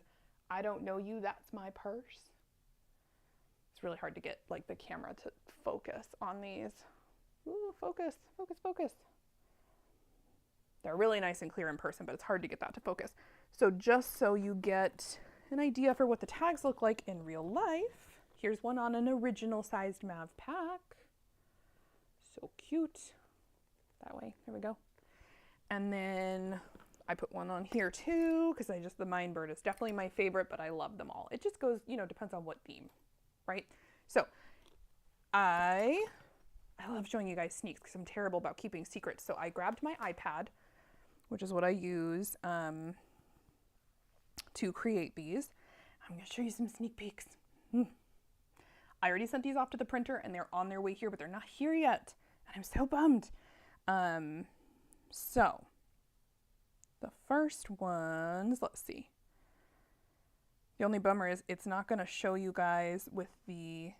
"I don't know you, that's my purse." It's really hard to get like the camera to focus on these. Ooh, focus, focus, focus. They're really nice and clear in person, but it's hard to get that to focus. So just so you get an idea for what the tags look like in real life, here's one on an original sized Mav pack. So cute. That way, there we go. And then I put one on here too, because the Mine Bird is definitely my favorite, but I love them all. It just goes, you know, depends on what theme, right? So I love showing you guys sneaks because I'm terrible about keeping secrets. So I grabbed my iPad, which is what I use to create these. I'm going to show you some sneak peeks. I already sent these off to the printer and they're on their way here, but they're not here yet. And I'm so bummed. So the first ones, let's see. The only bummer is it's not going to show you guys with the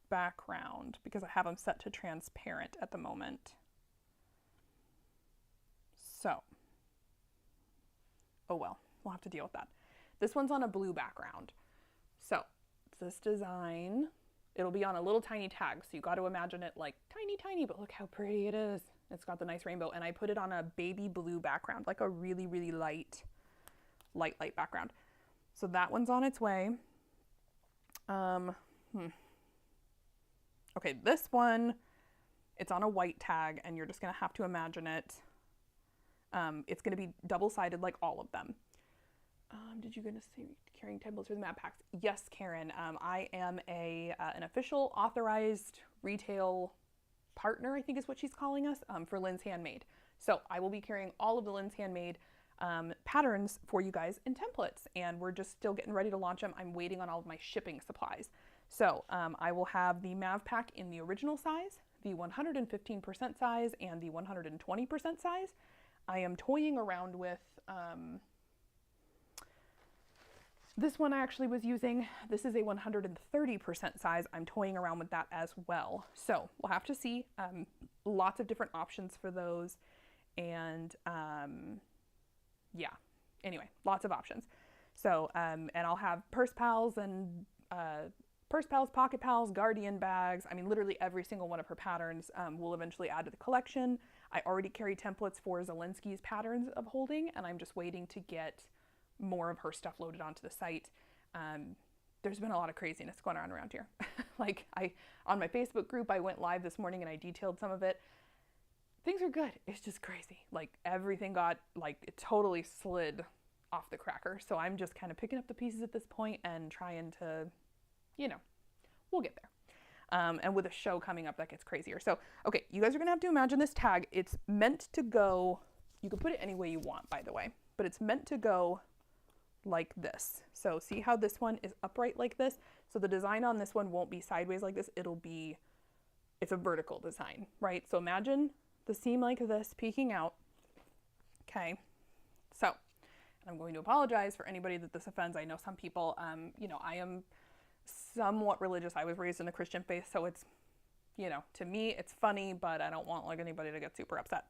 background because I have them set to transparent at the moment. So, oh well, we'll have to deal with that. This one's on a blue background. So, this design, it'll be on a little tiny tag. So you got to imagine it like tiny, tiny, but look how pretty it is. It's got the nice rainbow, and I put it on a baby blue background, like a really, really light background. So that one's on its way. Okay, this one, it's on a white tag, and you're just gonna have to imagine it. It's gonna be double-sided like all of them. Did you gonna say carrying templates for the map packs? Yes, Karen. I am an official authorized retail partner, I think is what she's calling us, for Lynn's Handmade. So I will be carrying all of the Lynn's Handmade patterns for you guys in templates, and we're just still getting ready to launch them. I'm waiting on all of my shipping supplies. So I will have the Mav pack in the original size, the 115% size, and the 120% size. I am toying around with this one I actually was using. This is a 130% size. I'm toying around with that as well. So we'll have to see. Lots of different options for those. And yeah, anyway, lots of options. So, and I'll have Purse Pals and Purse Pals, Pocket Pals, Guardian bags. I mean, literally every single one of her patterns will eventually add to the collection. I already carry templates for Zelensky's patterns of holding, and I'm just waiting to get more of her stuff loaded onto the site. There's been a lot of craziness going on around here. Like on my Facebook group, I went live this morning and I detailed some of it. Things are good. It's just crazy. Like everything got it totally slid off the cracker. So I'm just kind of picking up the pieces at this point and trying to, we'll get there. And with a show coming up, that gets crazier. So, okay, you guys are gonna have to imagine this tag. It's meant to go, you can put it any way you want, by the way, but it's meant to go like this. So see how this one is upright like this? So the design on this one won't be sideways like this. It's a vertical design, right? So imagine the seam like this peeking out. Okay, so I'm going to apologize for anybody that this offends. I know some people, I am somewhat religious. I was raised in the Christian faith, so it's, to me, it's funny, but I don't want anybody to get super upset.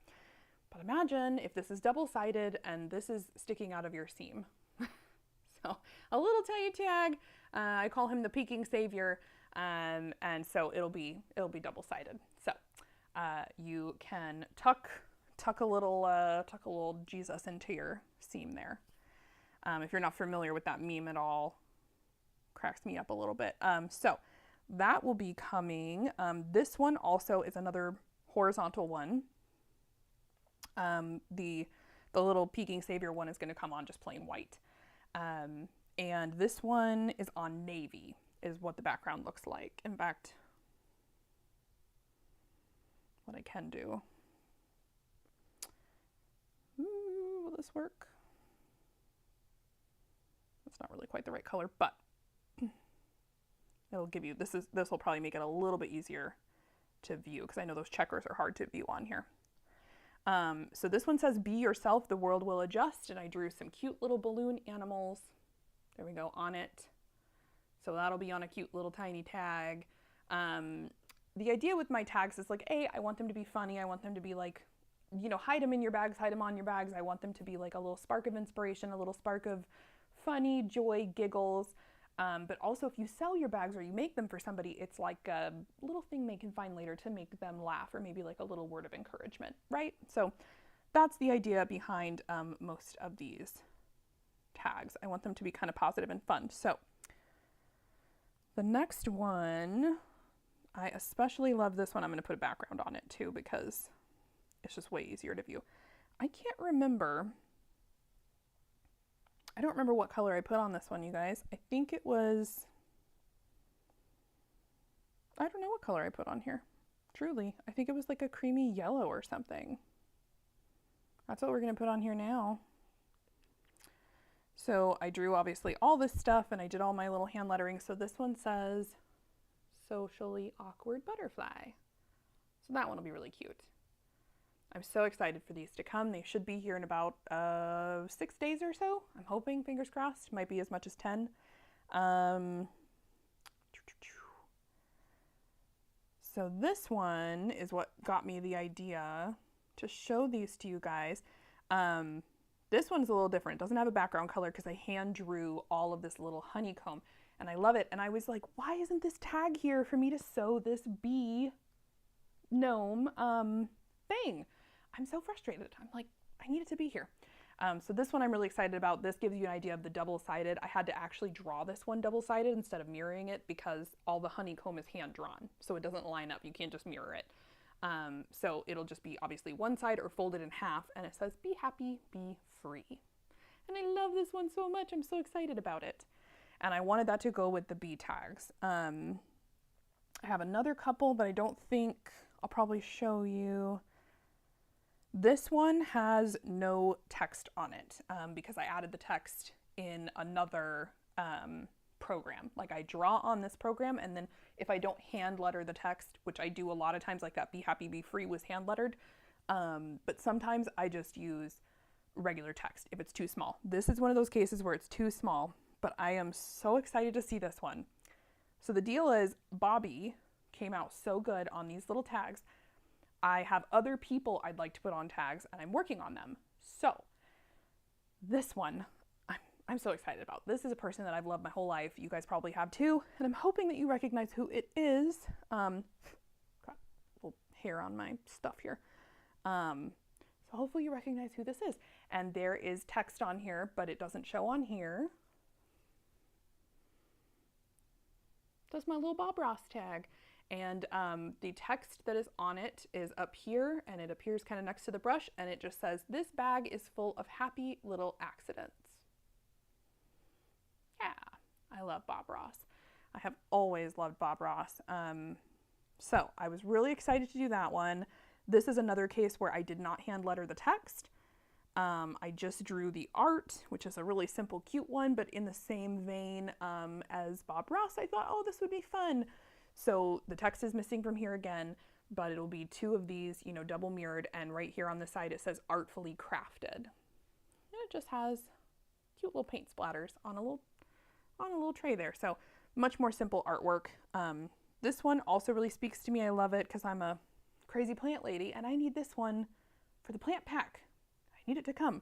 But imagine if this is double-sided and this is sticking out of your seam. So a little tiny tag, I call him the peeking savior, and so it'll be double-sided. So you can tuck a little Jesus into your seam there. If you're not familiar with that meme at all, cracks me up a little bit. So that will be coming. This one also is another horizontal one. The little peeking savior one is going to come on just plain white. And this one is on navy, is what the background looks like. In fact, what I can do. Will this work? It's not really quite the right color, but it'll give you, this will probably make it a little bit easier to view, because I know those checkers are hard to view on here. So this one says, "Be yourself, the world will adjust," and I drew some cute little balloon animals. There we go, on it. So that'll be on a cute little tiny tag. The idea with my tags is I want them to be funny. I want them to be hide them in your bags, hide them on your bags. I want them to be like a little spark of inspiration, a little spark of funny, joy, giggles. But also if you sell your bags or you make them for somebody, it's like a little thing they can find later to make them laugh, or maybe like a little word of encouragement, right? So that's the idea behind most of these tags. I want them to be kind of positive and fun. So the next one, I especially love this one. I'm going to put a background on it too, because it's just way easier to view. I can't remember. I don't remember what color I put on this one, you guys. I think it was, I don't know what color I put on here. Truly, I think it was like a creamy yellow or something. That's what we're going to put on here now. So I drew obviously all this stuff and I did all my little hand lettering. So this one says socially awkward butterfly. So that one will be really cute. I'm so excited for these to come. They should be here in about 6 days or so. I'm hoping, fingers crossed, might be as much as 10. So this one is what got me the idea to show these to you guys. This one's a little different. It doesn't have a background color because I hand drew all of this little honeycomb and I love it. And I was like, why isn't this tag here for me to sew this bee gnome? thing. I'm so frustrated. I'm like, I need it to be here. So this one I'm really excited about. This gives you an idea of the double-sided. I had to actually draw this one double-sided instead of mirroring it because all the honeycomb is hand-drawn, so it doesn't line up. You can't just mirror it. So it'll just be obviously one side or folded in half, and it says, be happy, be free. And I love this one so much. I'm so excited about it. And I wanted that to go with the bee tags. I have another couple, but I don't think I'll probably show you. This one has no text on it because I added the text in another program. Like I draw on this program, and then if I don't hand letter the text, which I do a lot of times, like that Be Happy, Be Free was hand lettered, but sometimes I just use regular text if it's too small. This is one of those cases where it's too small, but I am so excited to see this one. So the deal is Bobby came out so good on these little tags. I have other people I'd like to put on tags, and I'm working on them. So this one I'm so excited about. This is a person that I've loved my whole life. You guys probably have too, and I'm hoping that you recognize who it is. Got a little hair on my stuff here. So hopefully you recognize who this is. And there is text on here, but it doesn't show on here. That's my little Bob Ross tag. And the text that is on it is up here, and it appears kind of next to the brush, and it just says, "This bag is full of happy little accidents." Yeah, I love Bob Ross. I have always loved Bob Ross. So I was really excited to do that one. This is another case where I did not hand letter the text. I just drew the art, which is a really simple, cute one, but in the same vein as Bob Ross, I thought, oh, this would be fun. So the text is missing from here again, but it'll be two of these, you know, double mirrored, and right here on the side it says artfully crafted. And it just has cute little paint splatters on a little tray there. So much more simple artwork. This one also really speaks to me. I love it because I'm a crazy plant lady, and I need this one for the plant pack. I need it to come.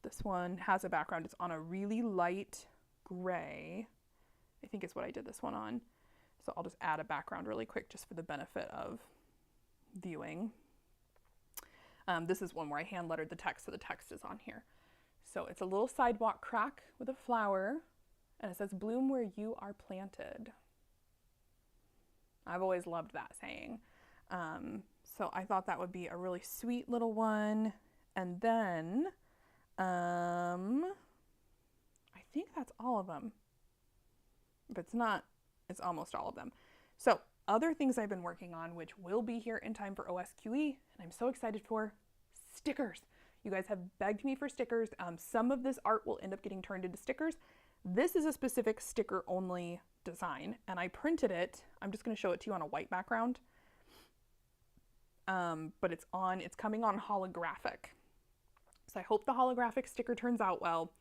This one has a background. It's on a really light gray. I think is what I did this one on. So I'll just add a background really quick just for the benefit of viewing. This is one where I hand lettered the text, so the text is on here. So it's a little sidewalk crack with a flower, and it says, "Bloom where you are planted." I've always loved that saying. So I thought that would be a really sweet little one. And then I think that's all of them. If it's not, it's almost all of them. So other things I've been working on, which will be here in time for OSQE, and I'm so excited for, stickers. You guys have begged me for stickers. Some of this art will end up getting turned into stickers. This is a specific sticker only design, and I printed it. I'm just going to show it to you on a white background. But it's coming on holographic. So I hope the holographic sticker turns out well.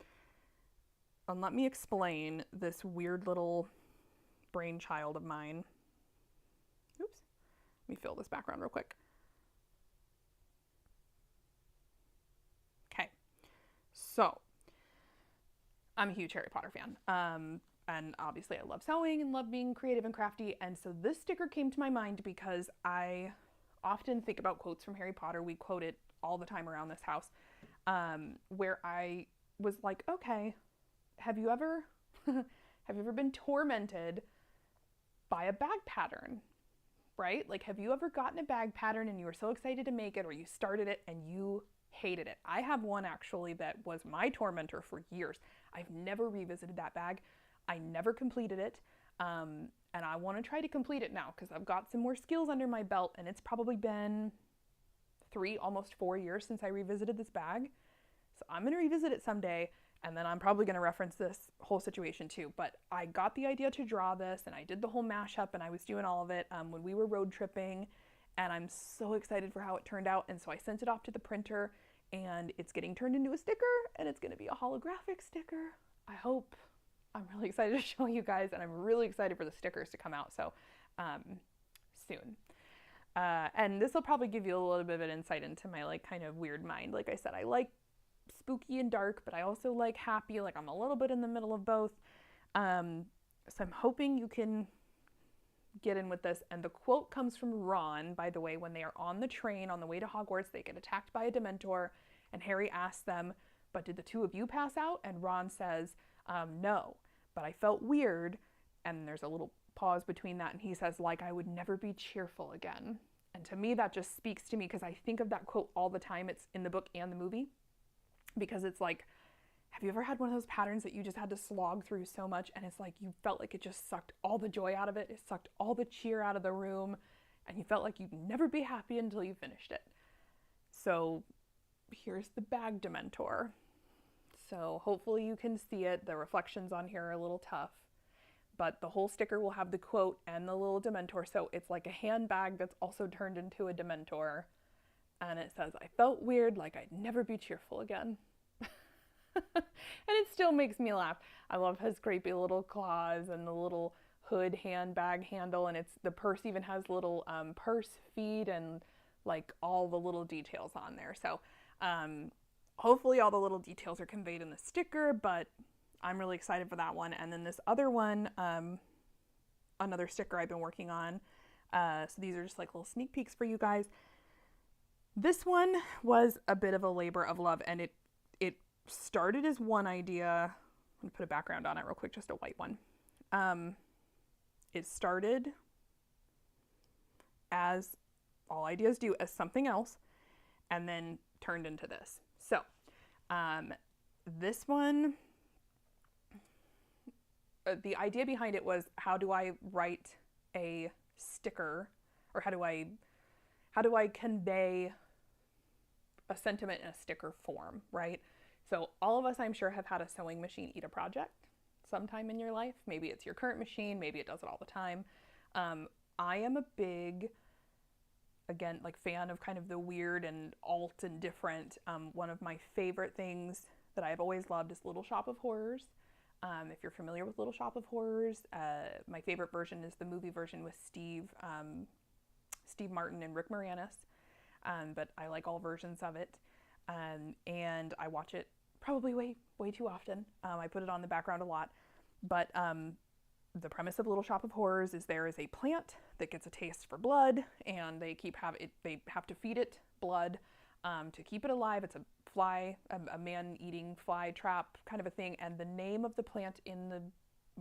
And let me explain this weird little brainchild of mine. Oops. Let me fill this background real quick. Okay. So I'm a huge Harry Potter fan. And obviously I love sewing and love being creative and crafty. And so this sticker came to my mind because I often think about quotes from Harry Potter. We quote it all the time around this house, where I was like, okay, have you ever been tormented by a bag pattern, right? Like, have you ever gotten a bag pattern and you were so excited to make it, or you started it and you hated it? I have one actually that was my tormentor for years. I've never revisited that bag. I never completed it. And I want to try to complete it now because I've got some more skills under my belt, and it's probably been 3, almost 4 years since I revisited this bag. So I'm going to revisit it someday, and then I'm probably going to reference this whole situation too. But I got the idea to draw this, and I did the whole mashup, and I was doing all of it when we were road tripping, and I'm so excited for how it turned out. And so I sent it off to the printer, and it's getting turned into a sticker, and it's going to be a holographic sticker. I hope. I'm really excited to show you guys, and I'm really excited for the stickers to come out, so soon. And this will probably give you a little bit of an insight into my like kind of weird mind. Like I said, I like spooky and dark, but I also like happy. Like I'm a little bit in the middle of both. So I'm hoping you can get in with this. And the quote comes from Ron, by the way. When they are on the train on the way to Hogwarts, they get attacked by a Dementor, and Harry asks them, but did the two of you pass out? And Ron says, no, but I felt weird. And there's a little pause between that, and he says, like I would never be cheerful again. And to me, that just speaks to me, because I think of that quote all the time. It's in the book and the movie, because it's like, have you ever had one of those patterns that you just had to slog through so much, and it's like you felt like it just sucked all the joy out of it, it sucked all the cheer out of the room, and you felt like you'd never be happy until you finished it. So here's the bag Dementor. So hopefully you can see it. The reflections on here are a little tough, but the whole sticker will have the quote and the little Dementor. So it's like a handbag that's also turned into a Dementor, and it says, I felt weird, like I'd never be cheerful again. And it still makes me laugh. I love his creepy little claws and the little hood handbag handle, and the purse even has little purse feet and like all the little details on there. So hopefully all the little details are conveyed in the sticker, but I'm really excited for that one. And then this other one, another sticker I've been working on. So these are just like little sneak peeks for you guys. This one was a bit of a labor of love, and it started as one idea. I'm gonna put a background on it real quick, just a white one. It started as all ideas do, as something else, and then turned into this. So this one, the idea behind it was, how do I write a sticker, or how do I convey a sentiment in a sticker form, right? So all of us, I'm sure, have had a sewing machine eat a project sometime in your life. Maybe it's your current machine, maybe it does it all the time. I am a big, again, like fan of kind of the weird and alt and different. One of my favorite things that I've always loved is Little Shop of Horrors. If you're familiar with Little Shop of Horrors, my favorite version is the movie version with Steve Martin and Rick Moranis, but I like all versions of it, and I watch it probably way too often. I put it on the background a lot, but the premise of Little Shop of Horrors is there is a plant that gets a taste for blood, and they have to feed it blood to keep it alive. It's a fly, a man-eating fly trap kind of a thing, and the name of the plant in the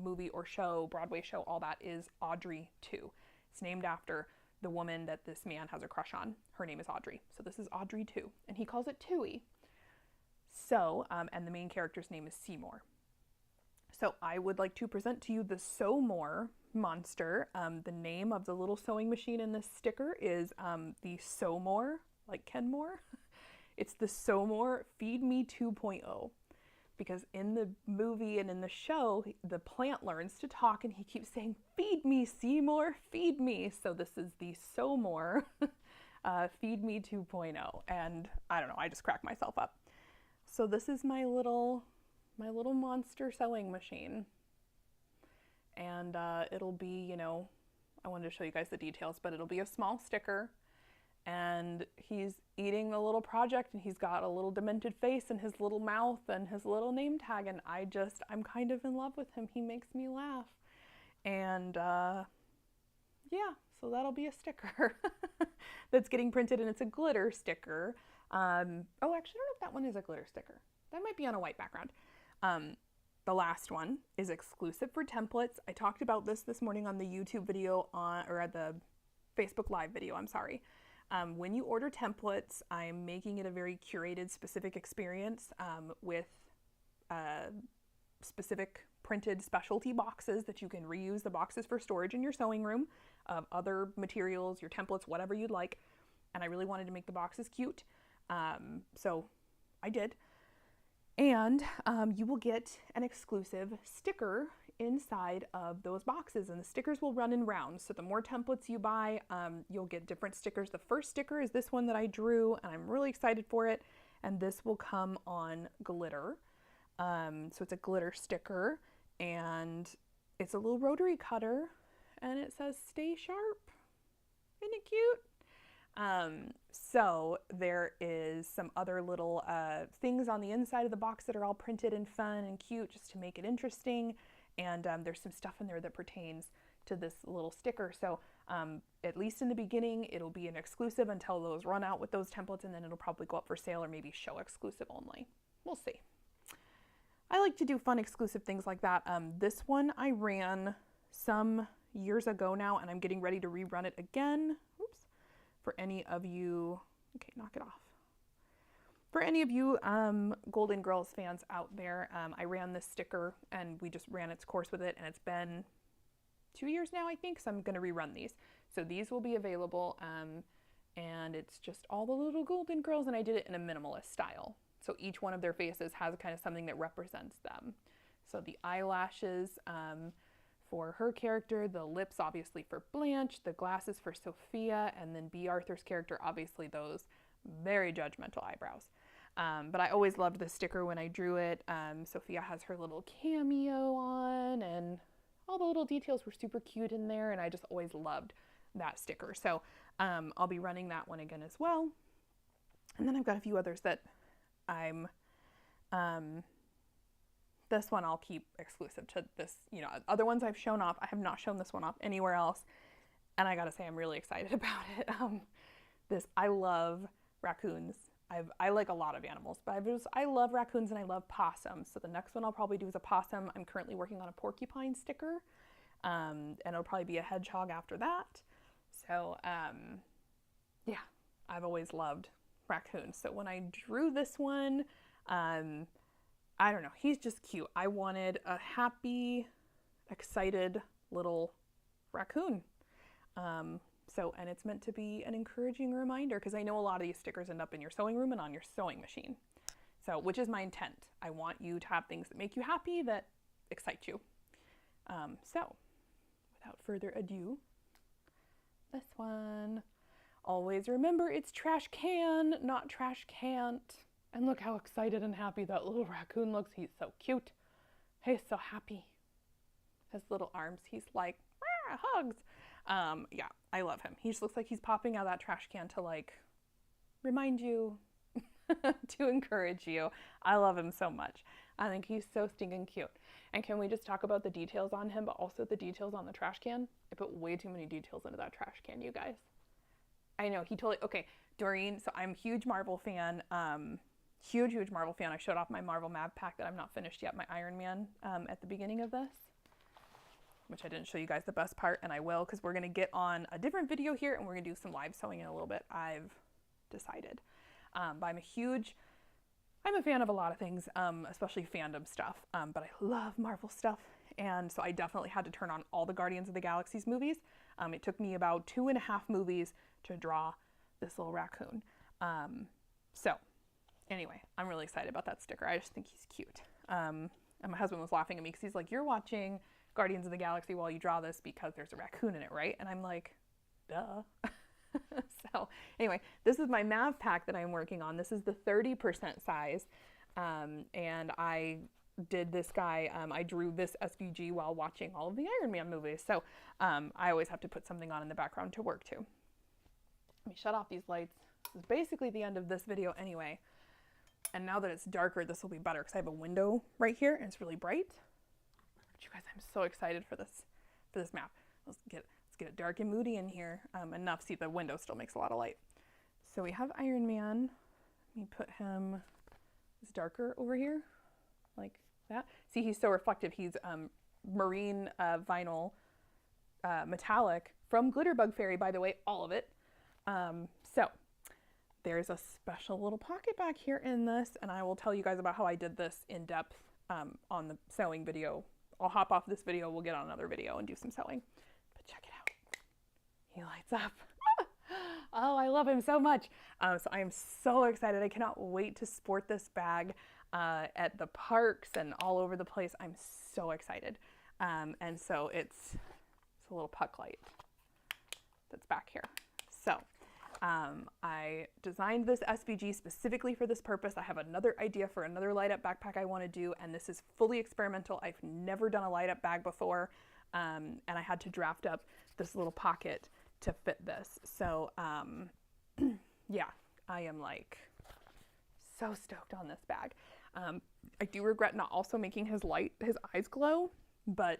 movie or show, Broadway show, all that, is Audrey 2. It's named after the woman that this man has a crush on. Her name is Audrey. So this is Audrey 2, and he calls it Tui. So, and the main character's name is Seymour. So I would like to present to you the Sew More monster. The name of the little sewing machine in this sticker is the Sew More, like Ken Moore. It's the Sew More Feed Me 2.0. Because in the movie and in the show, the plant learns to talk, and he keeps saying, feed me, Seymour, feed me. So this is the Sew More Feed Me 2.0. And I don't know, I just crack myself up. So this is my little monster sewing machine. And it'll be, you know, I wanted to show you guys the details, but it'll be a small sticker. And he's eating the little project, and he's got a little demented face and his little mouth and his little name tag, and I'm kind of in love with him. He makes me laugh. And yeah, so that'll be a sticker that's getting printed, and it's a glitter sticker. Oh, actually, I don't know if that one is a glitter sticker. That might be on a white background. The last one is exclusive for templates. I talked about this morning on the YouTube video, or at the Facebook Live video, I'm sorry. When you order templates, I'm making it a very curated, specific experience with specific printed specialty boxes that you can reuse the boxes for storage in your sewing room of other materials, your templates, whatever you'd like. And I really wanted to make the boxes cute. So I did. And you will get an exclusive sticker inside of those boxes, and the stickers will run in rounds. So the more templates you buy, you'll get different stickers. The first sticker is this one that I drew, and I'm really excited for it. And this will come on glitter. So it's a glitter sticker, and it's a little rotary cutter, and it says "Stay sharp." Isn't it cute? So there is some other little things on the inside of the box that are all printed and fun and cute, just to make it interesting. And there's some stuff in there that pertains to this little sticker. So at least in the beginning, it'll be an exclusive until those run out with those templates, and then it'll probably go up for sale or maybe show exclusive only. We'll see. I like to do fun exclusive things like that. This one I ran some years ago now, and I'm getting ready to rerun it again. Oops. For any of you, okay, knock it off. For any of you Golden Girls fans out there, I ran this sticker and we just ran its course with it, and it's been 2 years now, I think, so I'm going to rerun these. So these will be available, and it's just all the little Golden Girls, and I did it in a minimalist style. So each one of their faces has kind of something that represents them. So the eyelashes for her character, the lips obviously for Blanche, the glasses for Sophia, and then B. Arthur's character, obviously those very judgmental eyebrows. But I always loved this sticker when I drew it. Sophia has her little cameo on, and all the little details were super cute in there, and I just always loved that sticker. So I'll be running that one again as well. And then I've got a few others that I'm, this one I'll keep exclusive to this, you know, other ones I've shown off. I have not shown this one off anywhere else, and I gotta say I'm really excited about it. I love raccoons. I like a lot of animals, but I love raccoons and I love possums. So the next one I'll probably do is a possum. I'm currently working on a porcupine sticker, and it'll probably be a hedgehog after that. So yeah, I've always loved raccoons. So when I drew this one, I don't know, he's just cute. I wanted a happy, excited little raccoon. And it's meant to be an encouraging reminder, because I know a lot of these stickers end up in your sewing room and on your sewing machine. So, which is my intent. I want you to have things that make you happy, that excite you. So, without further ado, this one. Always remember, it's trash can, not trash can't. And look how excited and happy that little raccoon looks. He's so cute. He's so happy. His little arms, he's like, hugs. Yeah, I love him. He just looks like he's popping out of that trash can to like remind you, to encourage you. I love him so much. I think he's so stinking cute. And can we just talk about the details on him, but also the details on the trash can? I put way too many details into that trash can, you guys. I know, he totally, okay, Doreen, so I'm a huge Marvel fan, huge Marvel fan. I showed off my Marvel Mav pack that I'm not finished yet, my Iron Man, at the beginning of this, which I didn't show you guys the best part, and I will, because we're going to get on a different video here, and we're going to do some live sewing in a little bit, I've decided. But I'm a fan of a lot of things, especially fandom stuff, but I love Marvel stuff, and so I definitely had to turn on all the Guardians of the Galaxy's movies. It took me about 2.5 movies to draw this little raccoon. So anyway, I'm really excited about that sticker. I just think he's cute. And my husband was laughing at me because he's like, you're watching Guardians of the Galaxy while you draw this because there's a raccoon in it, right? And I'm like, duh. So anyway, this is my Mav pack that I'm working on. This is the 30% size. And I did this guy, I drew this SVG while watching all of the Iron Man movies. So I always have to put something on in the background to work to. Let me shut off these lights. This is basically the end of this video anyway. And now that it's darker, this will be better because I have a window right here and it's really bright. But you guys, I'm so excited for this map. Let's get it dark and moody in here. Enough. See, the window still makes a lot of light. So we have Iron Man. Let me put him, it's darker over here, like that. See, he's so reflective. He's marine vinyl metallic from Glitterbug Fairy, by the way, all of it. So there's a special little pocket back here in this, and I will tell you guys about how I did this in depth on the sewing video. I'll hop off this video, we'll get on another video and do some sewing. But check it out. He lights up. Oh, I love him so much. So I am so excited. I cannot wait to sport this bag at the parks and all over the place. I'm so excited. And so it's a little puck light that's back here. So I designed this SVG specifically for this purpose. I have another idea for another light up backpack I want to do, and this is fully experimental. I've never done a light up bag before, and I had to draft up this little pocket to fit this. So yeah, I am like so stoked on this bag. I do regret not also making his eyes glow, but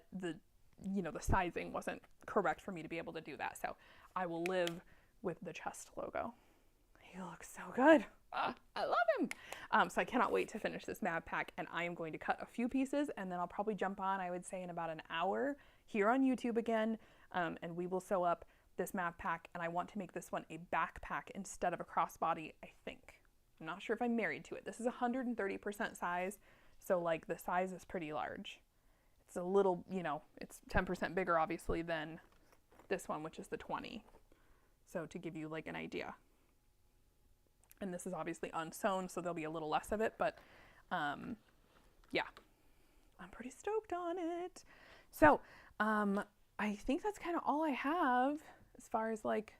you know, the sizing wasn't correct for me to be able to do that. So I will live with the chest logo. He looks so good. I love him. So I cannot wait to finish this Mav pack, and I am going to cut a few pieces, and then I'll probably jump on, I would say, in about an hour here on YouTube again, and we will sew up this Mav pack, and I want to make this one a backpack instead of a crossbody, I think. I'm not sure if I'm married to it. This is 130% size, so like the size is pretty large. It's a little, you know, it's 10% bigger obviously than this one, which is the 20. So to give you like an idea. And this is obviously unsewn, so there'll be a little less of it, but yeah, I'm pretty stoked on it. So I think that's kind of all I have as far as like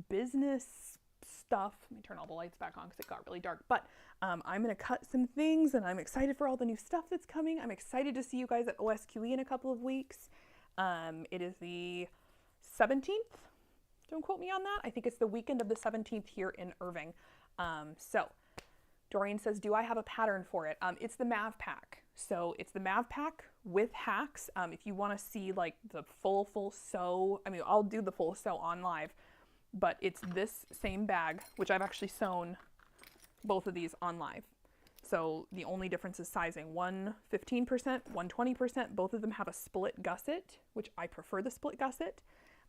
business stuff. Let me turn all the lights back on because it got really dark, but I'm going to cut some things, and I'm excited for all the new stuff that's coming. I'm excited to see you guys at OSQE in a couple of weeks. It is the 17th. Don't quote me on that. I think it's the weekend of the 17th here in Irving. So Dorian says, do I have a pattern for it? It's the Mav pack. So it's the Mav pack with hacks. If you want to see like the full sew, I mean, I'll do the full sew on live, but it's this same bag, which I've actually sewn both of these on live. So the only difference is sizing. One 15%, one 20%. Both of them have a split gusset, which I prefer the split gusset.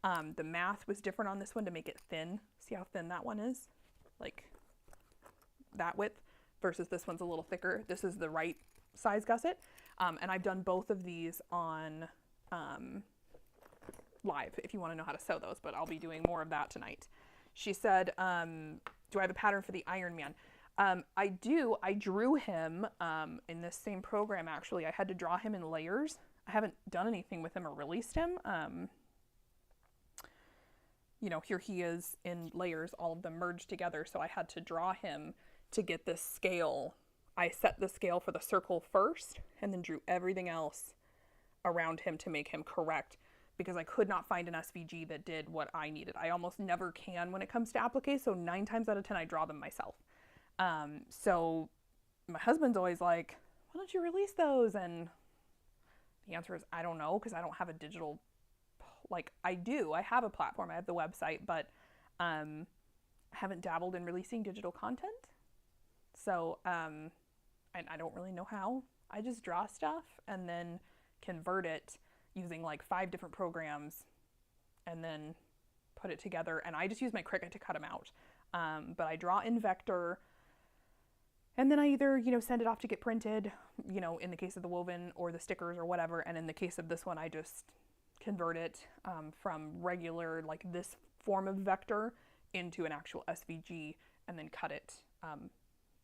The math was different on this one to make it thin. See how thin that one is? Like that width versus this one's a little thicker. This is the right size gusset. And I've done both of these on live if you want to know how to sew those, but I'll be doing more of that tonight. She said, do I have a pattern for the Iron Man? I do. I drew him in this same program, actually. I had to draw him in layers. I haven't done anything with him or released him. You know, here he is in layers, all of them merged together. So I had to draw him to get this scale. I set the scale for the circle first and then drew everything else around him to make him correct, because I could not find an SVG that did what I needed. I almost never can when it comes to appliques. So 9 times out of 10, I draw them myself. So my husband's always like, why don't you release those? And the answer is, I don't know, because I don't have a digital, like I do, I have a platform, I have the website, but I haven't dabbled in releasing digital content. So and I don't really know how. I just draw stuff and then convert it using like 5 different programs and then put it together. And I just use my Cricut to cut them out. But I draw in vector, and then I either, you know, send it off to get printed, you know, in the case of the woven or the stickers or whatever. And in the case of this one, I just convert it from regular, like this form of vector into an actual SVG and then cut it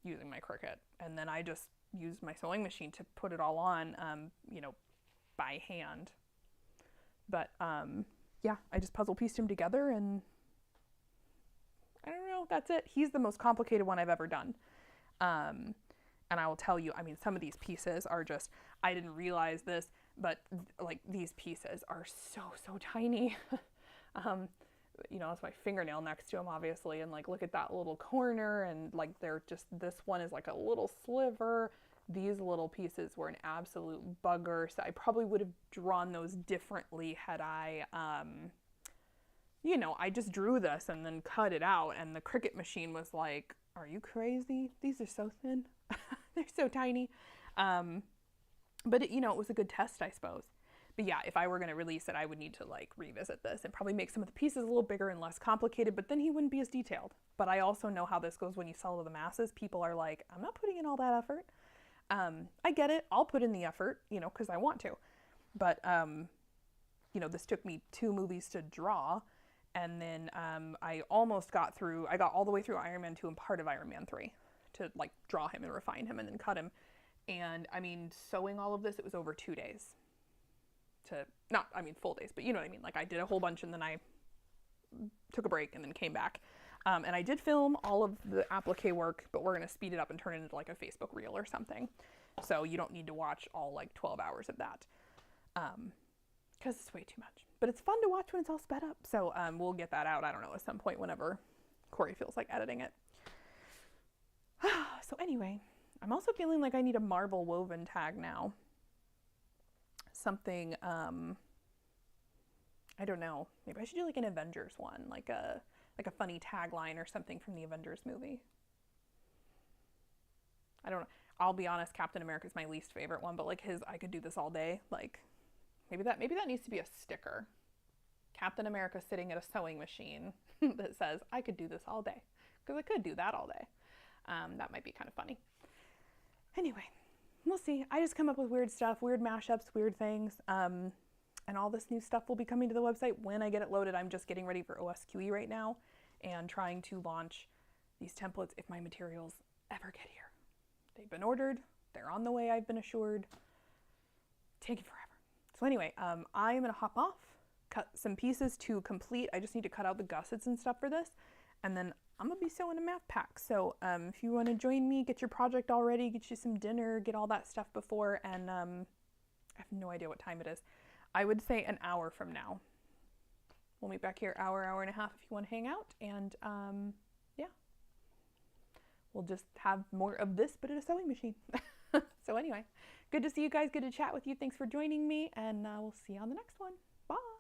using my Cricut. And then I just use my sewing machine to put it all on, you know, by hand. But yeah, I just puzzle pieced him together, and I don't know, that's it. He's the most complicated one I've ever done. And I will tell you, I mean, some of these pieces are just, I didn't realize this, but like these pieces are so tiny. You know, that's my fingernail next to them, obviously. And like, look at that little corner, and like, they're just, this one is like a little sliver. These little pieces were an absolute bugger. So I probably would have drawn those differently had I, you know, I just drew this and then cut it out. And the Cricut machine was like, are you crazy? These are so thin. They're so tiny. But it, you know, it was a good test, I suppose. But yeah, if I were going to release it, I would need to like revisit this and probably make some of the pieces a little bigger and less complicated, but then he wouldn't be as detailed. But I also know how this goes when you sell to the masses. People are like, I'm not putting in all that effort. I get it. I'll put in the effort, you know, because I want to. But, you know, this took me 2 movies to draw. And then I almost got through, I got all the way through Iron Man 2 and part of Iron Man 3 to like draw him and refine him and then cut him. And I mean, sewing all of this, it was over 2 days. Not, I mean, full days, but you know what I mean? Like I did a whole bunch and then I took a break and then came back. And I did film all of the applique work, but we're going to speed it up and turn it into like a Facebook reel or something. So you don't need to watch all like 12 hours of that. Because it's way too much. But it's fun to watch when it's all sped up. So we'll get that out, I don't know, at some point whenever Corey feels like editing it. So anyway, I'm also feeling like I need a marble woven tag now. something, I don't know, maybe I should do like an Avengers one, like a funny tagline or something from the Avengers movie. I don't know. I'll be honest, Captain America is my least favorite one, but like his I could do this all day. Like maybe that needs to be a sticker. Captain America sitting at a sewing machine that says I could do this all day, because I could do that all day. That might be kind of funny. Anyway, we'll see. I just come up with weird stuff, weird mashups, weird things. And all this new stuff will be coming to the website when I get it loaded. I'm just getting ready for OSQE right now and trying to launch these templates if my materials ever get here. They've been ordered. They're on the way, I've been assured. Taking forever. So anyway, I am going to hop off, cut some pieces to complete. I just need to cut out the gussets and stuff for this. And then I'm going to be sewing a math pack. So if you want to join me, get your project all ready, get you some dinner, get all that stuff before. And I have no idea what time it is. I would say an hour from now. We'll meet back here hour and a half if you want to hang out. And yeah, we'll just have more of this, but at a sewing machine. So anyway, good to see you guys. Good to chat with you. Thanks for joining me. And we'll see you on the next one. Bye.